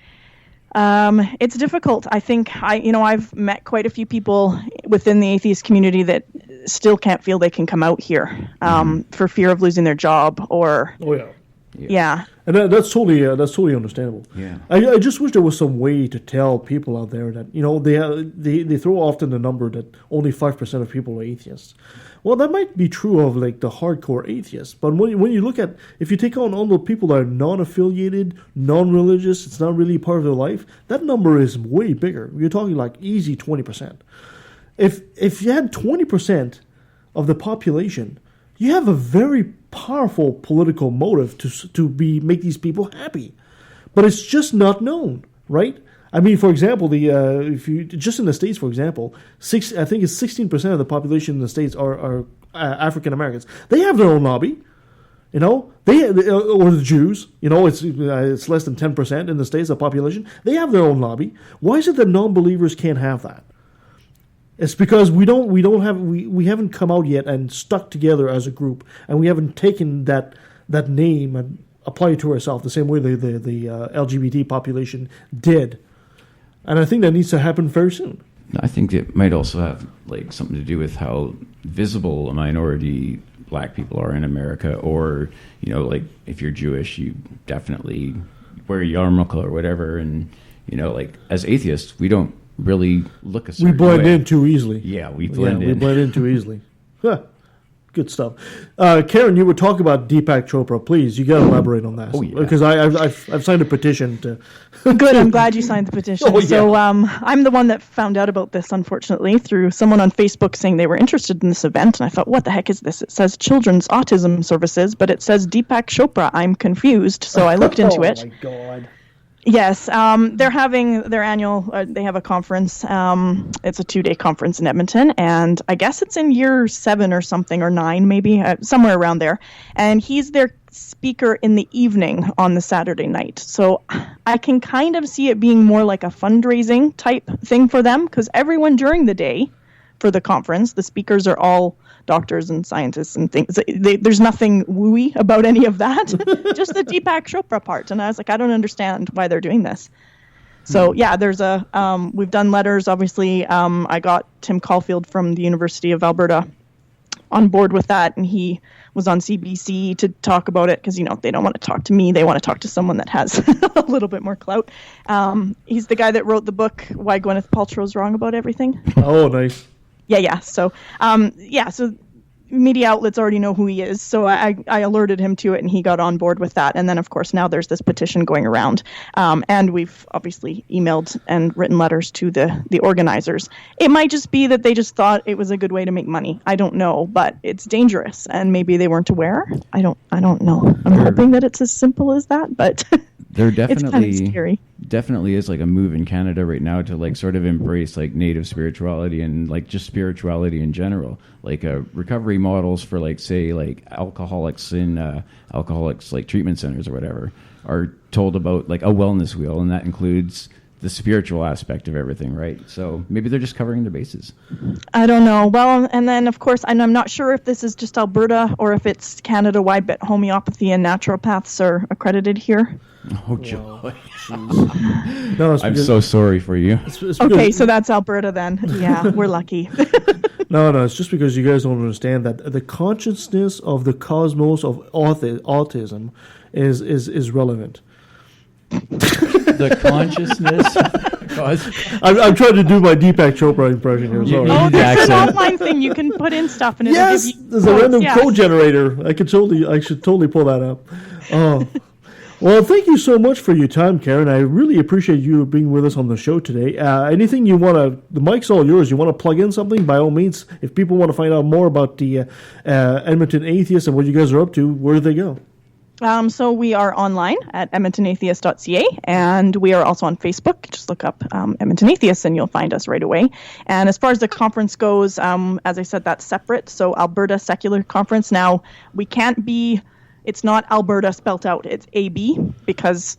It's difficult. I think I've met quite a few people within the atheist community that still can't feel they can come out here for fear of losing their job or Yeah. And that's totally understandable. Yeah. I just wish there was some way to tell people out there that, they throw often the number that only 5% of people are atheists. Well, that might be true of like the hardcore atheists, but when you look at, if you take on all the people that are non-affiliated, non-religious, it's not really part of their life, that number is way bigger. You're talking like easy 20%. If you had 20% of the population, you have a very powerful political motive to make these people happy, but it's just not known, right? I mean, for example, if you just in the States, for example, I think it's 16% of the population in the States are African Americans. They have their own lobby, or the Jews. It's less than 10% in the States of the population. They have their own lobby. Why is it that non-believers can't have that? It's because we haven't come out yet and stuck together as a group, and we haven't taken that name and applied it to ourselves the same way the LGBT population did. And I think that needs to happen very soon. I think it might also have like something to do with how visible a minority black people are in America, or like if you're Jewish, you definitely wear a yarmulke or whatever, and like as atheists, we don't really look a certain way. We blend in too easily. Yeah, we blend in. We blend in too easily. Huh. Good stuff. Karen, you were talking about Deepak Chopra. Please, you got to elaborate on that. Oh, yeah. Because I've signed a petition to... Good, I'm glad you signed the petition. Oh, yeah. So I'm the one that found out about this, unfortunately, through someone on Facebook saying they were interested in this event. And I thought, what the heck is this? It says Children's Autism Services, but it says Deepak Chopra. I'm confused. So I looked into it. Oh, my God. Yes, they're having their annual, they have a conference. It's a 2-day conference in Edmonton, and I guess it's in year 7 or something, or 9 maybe, somewhere around there. And he's their speaker in the evening on the Saturday night. So I can kind of see it being more like a fundraising type thing for them, because everyone during the day for the conference, the speakers are all doctors and scientists and things. There's nothing wooey about any of that, just the Deepak Chopra part. And I was like, I don't understand why they're doing this. So yeah, there's we've done letters. Obviously, I got Tim Caulfield from the University of Alberta on board with that, and he was on CBC to talk about it because, they don't want to talk to me. They want to talk to someone that has a little bit more clout. He's the guy that wrote the book, Why Gwyneth Paltrow's Wrong About Everything. Oh, nice. Yeah. So, so media outlets already know who he is. So I alerted him to it, and he got on board with that. And then, of course, now there's this petition going around. And we've obviously emailed and written letters to the organizers. It might just be that they just thought it was a good way to make money. I don't know, but it's dangerous, and maybe they weren't aware. I don't know. I'm hoping that it's as simple as that, but there it's kind of scary. Definitely is like a move in Canada right now to like sort of embrace like native spirituality and like just spirituality in general, like recovery models for like say like alcoholics in alcoholics like treatment centers or whatever are told about like a wellness wheel, and that includes the spiritual aspect of everything, right? So maybe they're just covering their bases. I don't know. Well, and then of course, and I'm not sure if this is just Alberta or if it's Canada-wide, but homeopathy and naturopaths are accredited here. Oh, joy. No, I'm so sorry for you. Okay, so that's Alberta then. Yeah, we're lucky. No, it's just because you guys don't understand that the consciousness of the cosmos of autism is relevant. The consciousness. I'm trying to do my Deepak Chopra impression here. Sorry. Oh, there's an online thing you can put in stuff, and it'll give you there's a random code generator. I should totally pull that up. Oh. Well, thank you so much for your time, Karen. I really appreciate you being with us on the show today. Anything you want to, the mic's all yours. You want to plug in something, by all means. If people want to find out more about the Edmonton Atheist and what you guys are up to, where do they go? So we are online at edmontonatheist.ca, and we are also on Facebook. Just look up Edmonton Atheist, and you'll find us right away. And as far as the conference goes, as I said, that's separate. So Alberta Secular Conference. Now, we can't be... It's not Alberta spelt out. It's AB, because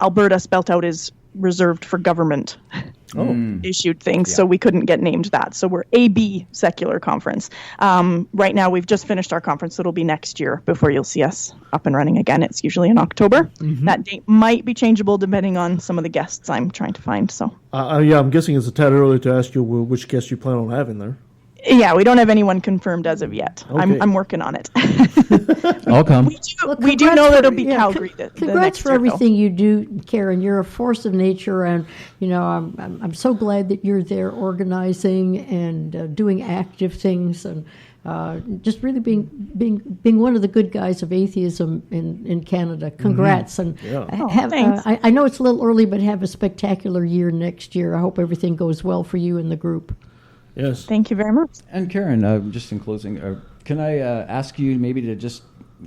Alberta spelt out is reserved for government issued things. Yeah. So we couldn't get named that. So we're AB Secular Conference. Right now, we've just finished our conference. So it'll be next year before you'll see us up and running again. It's usually in October. Mm-hmm. That date might be changeable depending on some of the guests I'm trying to find. So I'm guessing it's a tad early to ask you which guests you plan on having there. Yeah, we don't have anyone confirmed as of yet. Okay. I'm working on it. I'll come. We do know that it'll be Calgary. Congrats for everything you do, Karen. You're a force of nature, and I'm so glad that you're there organizing and doing active things, and just really being one of the good guys of atheism in Canada. Congrats, and thanks. I know it's a little early, but have a spectacular year next year. I hope everything goes well for you and the group. Yes. Thank you very much. And Karen, just in closing, can I ask you maybe to just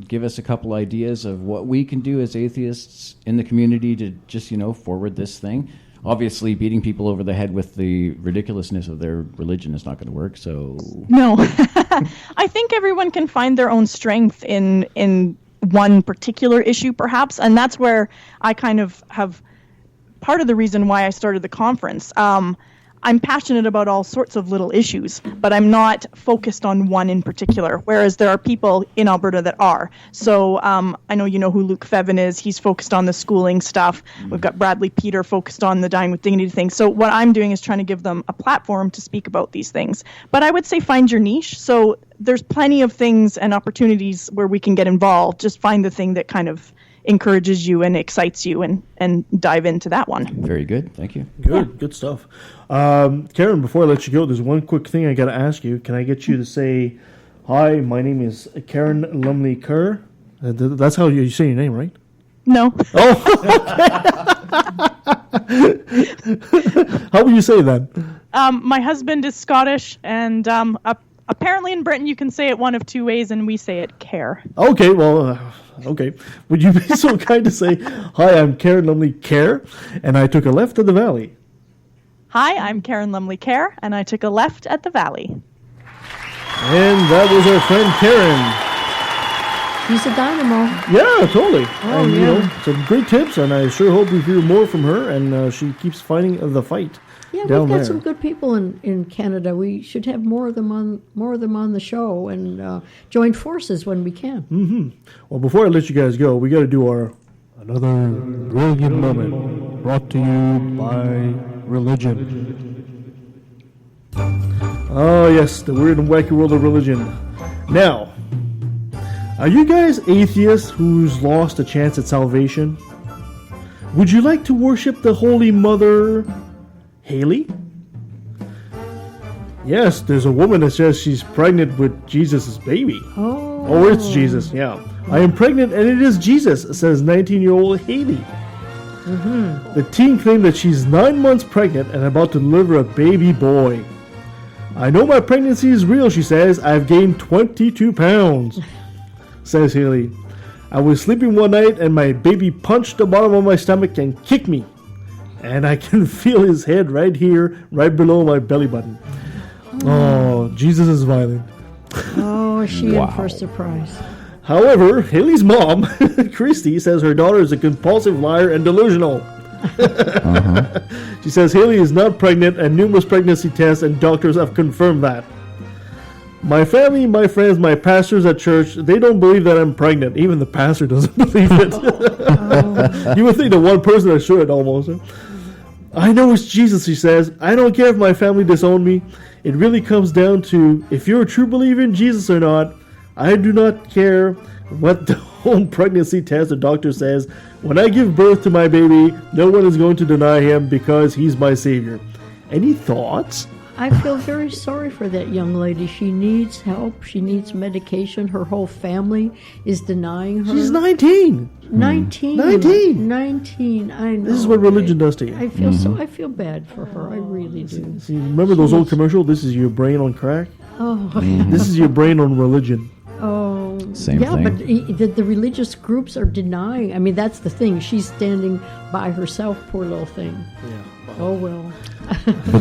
give us a couple ideas of what we can do as atheists in the community to just, forward this thing? Obviously, beating people over the head with the ridiculousness of their religion is not going to work. So no, I think everyone can find their own strength in one particular issue, perhaps, and that's where I kind of have part of the reason why I started the conference. I'm passionate about all sorts of little issues, but I'm not focused on one in particular, whereas there are people in Alberta that are. So I know you know who Luke Fevin is. He's focused on the schooling stuff. We've got Bradley Peter focused on the Dying with Dignity thing. So what I'm doing is trying to give them a platform to speak about these things. But I would say find your niche. So there's plenty of things and opportunities where we can get involved. Just find the thing that kind of encourages you and excites you and dive into that one. Very good. Thank you. Good stuff. Karen, before I let you go, there's one quick thing I got to ask you. Can I get you to say, hi, my name is Karen Lumley Kerr? That's how you say your name, right? No. Oh, okay. How would you say that? My husband is Scottish, and apparently in Britain you can say it one of two ways, and we say it Kerr. Okay, well, okay. Would you be so kind to say, hi, I'm Karen Lumley Kerr, and I took a left at the valley. Hi, I'm Karen Lumley Kerr, and I took a left at the valley. And that was our friend Karen. She's a dynamo. Yeah, totally. Oh, and, yeah. Some great tips, and I sure hope we hear more from her, and she keeps fighting the fight. Yeah, down we've got there. some good people in Canada. We should have more of them on the show and join forces when we can. Mm-hmm. Well, before I let you guys go, we got to do our another brilliant moment brought to you by religion. Oh yes, the weird and wacky world of religion. Now, are you guys atheists who's lost a chance at salvation? Would you like to worship the Holy Mother Haley? Yes, there's a woman that says she's pregnant with Jesus' baby. Oh, it's Jesus, yeah. I am pregnant and it is Jesus, says 19-year-old Haley. Mm-hmm. The teen claimed that she's 9 months pregnant and about to deliver a baby boy. I know my pregnancy is real, she says. I've gained 22 pounds, says Haley. I was sleeping one night and my baby punched the bottom of my stomach and kicked me. And I can feel his head right here, right below my belly button. Oh, Jesus is violent. Oh, she in for a surprise. However, Haley's mom, Christy, says her daughter is a compulsive liar and delusional. She says Haley is not pregnant and numerous pregnancy tests and doctors have confirmed that. My family, my friends, my pastors at church, they don't believe that I'm pregnant. Even the pastor doesn't believe it. You would think the one person that should almost. I know it's Jesus, she says. I don't care if my family disown me. It really comes down to if you're a true believer in Jesus or not. I do not care what the home pregnancy test the doctor says. When I give birth to my baby, no one is going to deny him because he's my savior. Any thoughts? I feel very sorry for that young lady. She needs help. She needs medication. Her whole family is denying her. She's 19. 19. 19. I know. This is what religion does to you. I feel so. I feel bad for her. I really do. See, remember those old commercials? This is your brain on crack. Oh. This is your brain on religion. Oh, Same yeah, thing. but the religious groups are denying. I mean, that's the thing. She's standing by herself, poor little thing. Yeah. Oh well.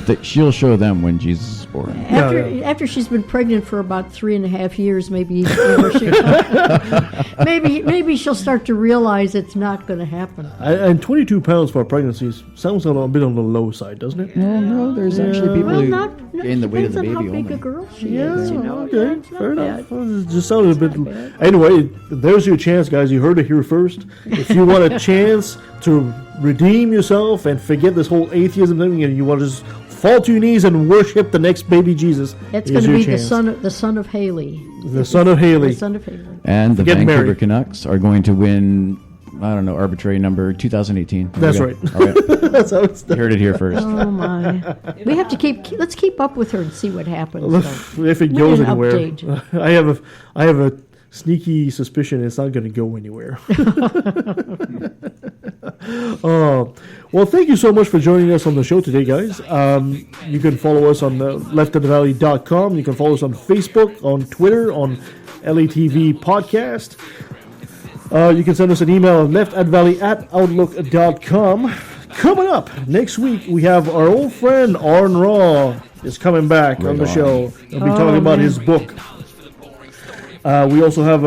But she'll show them when Jesus is born. After she's been pregnant for about 3.5 years, maybe maybe she'll start to realize it's not going to happen. And 22 pounds for a pregnancy sounds a bit on the low side, doesn't it? No, there's actually people who gain the weight of the baby how big only. a girl she is, you know. Okay, It's not fair bad. enough. Well, it just sounded a bit. Anyway, there's your chance, guys. You heard it here first. If you want a chance to redeem yourself and forget this whole atheism thing, and you want to just fall to your knees and worship the next baby Jesus. It's going to be the son of Haley. The son of Haley. The son of Haley. And the Vancouver married. Canucks are going to win, I don't know, arbitrary number 2018. That's right. All right. That's how it's done. You heard it here first. Oh my! We have to let's keep up with her and see what happens. If it goes anywhere, I have a sneaky suspicion it's not going to go anywhere. Well, thank you so much for joining us on the show today, guys. You can follow us on leftofthevalley.com. You can follow us on Facebook, on Twitter, on LATV Podcast. You can send us an email at leftatvalley@outlook.com. Coming up next week, we have our old friend Arn Raw is coming back on the show. We'll be talking about his book. We also have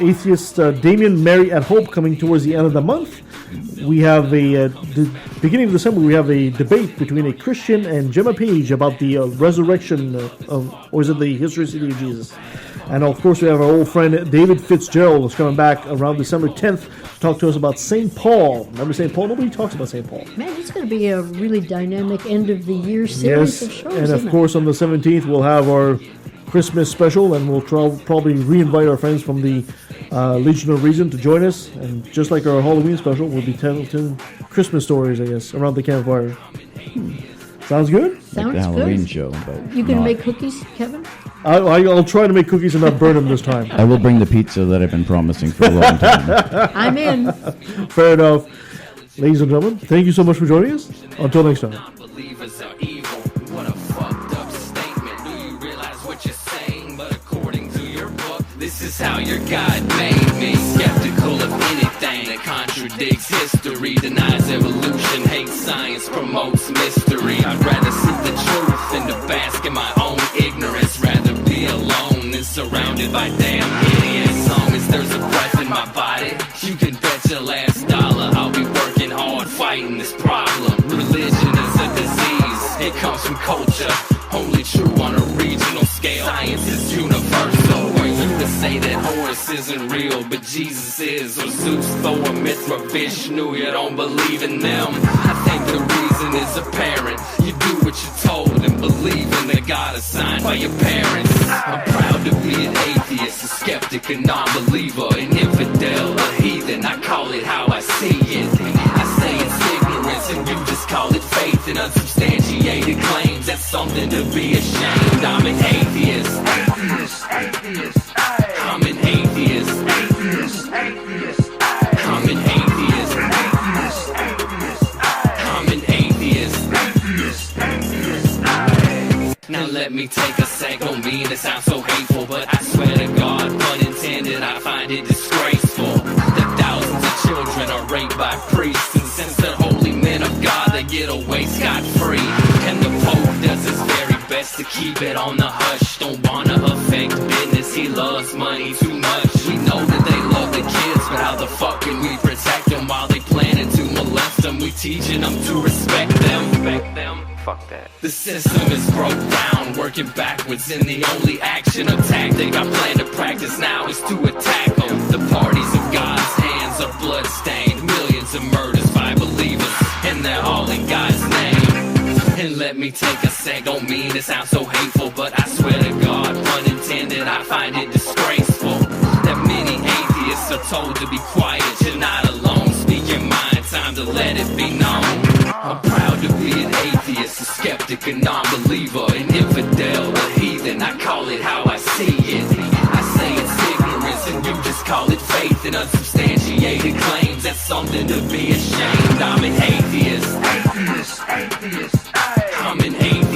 atheist Damien Mary at Hope coming towards the end of the month. We have the beginning of December. We have a debate between a Christian and Gemma Page about the resurrection or is it the historicity of Jesus? And of course, we have our old friend David Fitzgerald who's coming back around December 10th to talk to us about St. Paul. Remember St. Paul? Nobody talks about St. Paul. Man, it's going to be a really dynamic end of the year series of shows. And of course, on the 17th, we'll have our Christmas special, and we'll probably re-invite our friends from the Legion of Reason to join us. And just like our Halloween special, we'll be telling Christmas stories, I guess, around the campfire. Sounds good? Sounds like the Halloween good. show, but you can make cookies, Kevin? I'll try to make cookies and not burn them this time. I will bring the pizza that I've been promising for a long time. I'm in. Fair enough. Ladies and gentlemen, thank you so much for joining us. Until next time. This is how your God made me. Skeptical of anything that contradicts history, denies evolution, hates science, promotes mystery. I'd rather see the truth than to bask in my own ignorance. Rather be alone than surrounded by damn idiots. As long as there's a breath in my body, you can bet your last dollar I'll be working hard fighting this problem. Religion is a disease, it comes from culture, only true on a regional scale. Science is universal. To say that Horus isn't real, but Jesus is, or Zeus, Thor, Mithra, Vishnu, you don't believe in them. I think the reason is apparent. You do what you're told and believe in the God assigned by your parents. I'm proud to be an atheist, a skeptic, a non-believer, an infidel, a heathen. I call it how I see it. I say it's ignorance and you just call it faith and unsubstantiated claims. That's something to be ashamed. I'm an atheist. Atheist. I'm an atheist. Atheist. Atheist. I'm an atheist. Atheist. Atheist. I'm an atheist. Atheist. Atheist. Now let me take a sec. Don't mean to sound so hateful, but I swear to God, pun intended, I find it disgraceful that thousands of children are raped by priests, and since they're holy men of God, they get away scot-free. And the Pope does his very best to keep it on the hush. Don't wanna affect business, he loves money too much. We know that they love the kids, but how the fuck can we protect them while they planning to molest them? We teaching them to respect them. Respect them? Fuck that. The system is broke down, working backwards, and the only action or tactic I plan to practice now is to attack them. The parties of God's hands are bloodstained, millions of murders by believers, and they're all in God's name. And let me take a sec, don't mean to sound so hateful, but I swear to God, pun intended, I find it disgraceful that many atheists are told to be quiet. You're not alone, speak your mind, time to let it be known. I'm proud to be an atheist, a skeptic, a non-believer, an infidel, a heathen. I call it how I see it. I say it's ignorance and you just call it faith and unsubstantiated claims. That's something to be ashamed. I'm an atheist. Atheist. Atheist. I'm an atheist.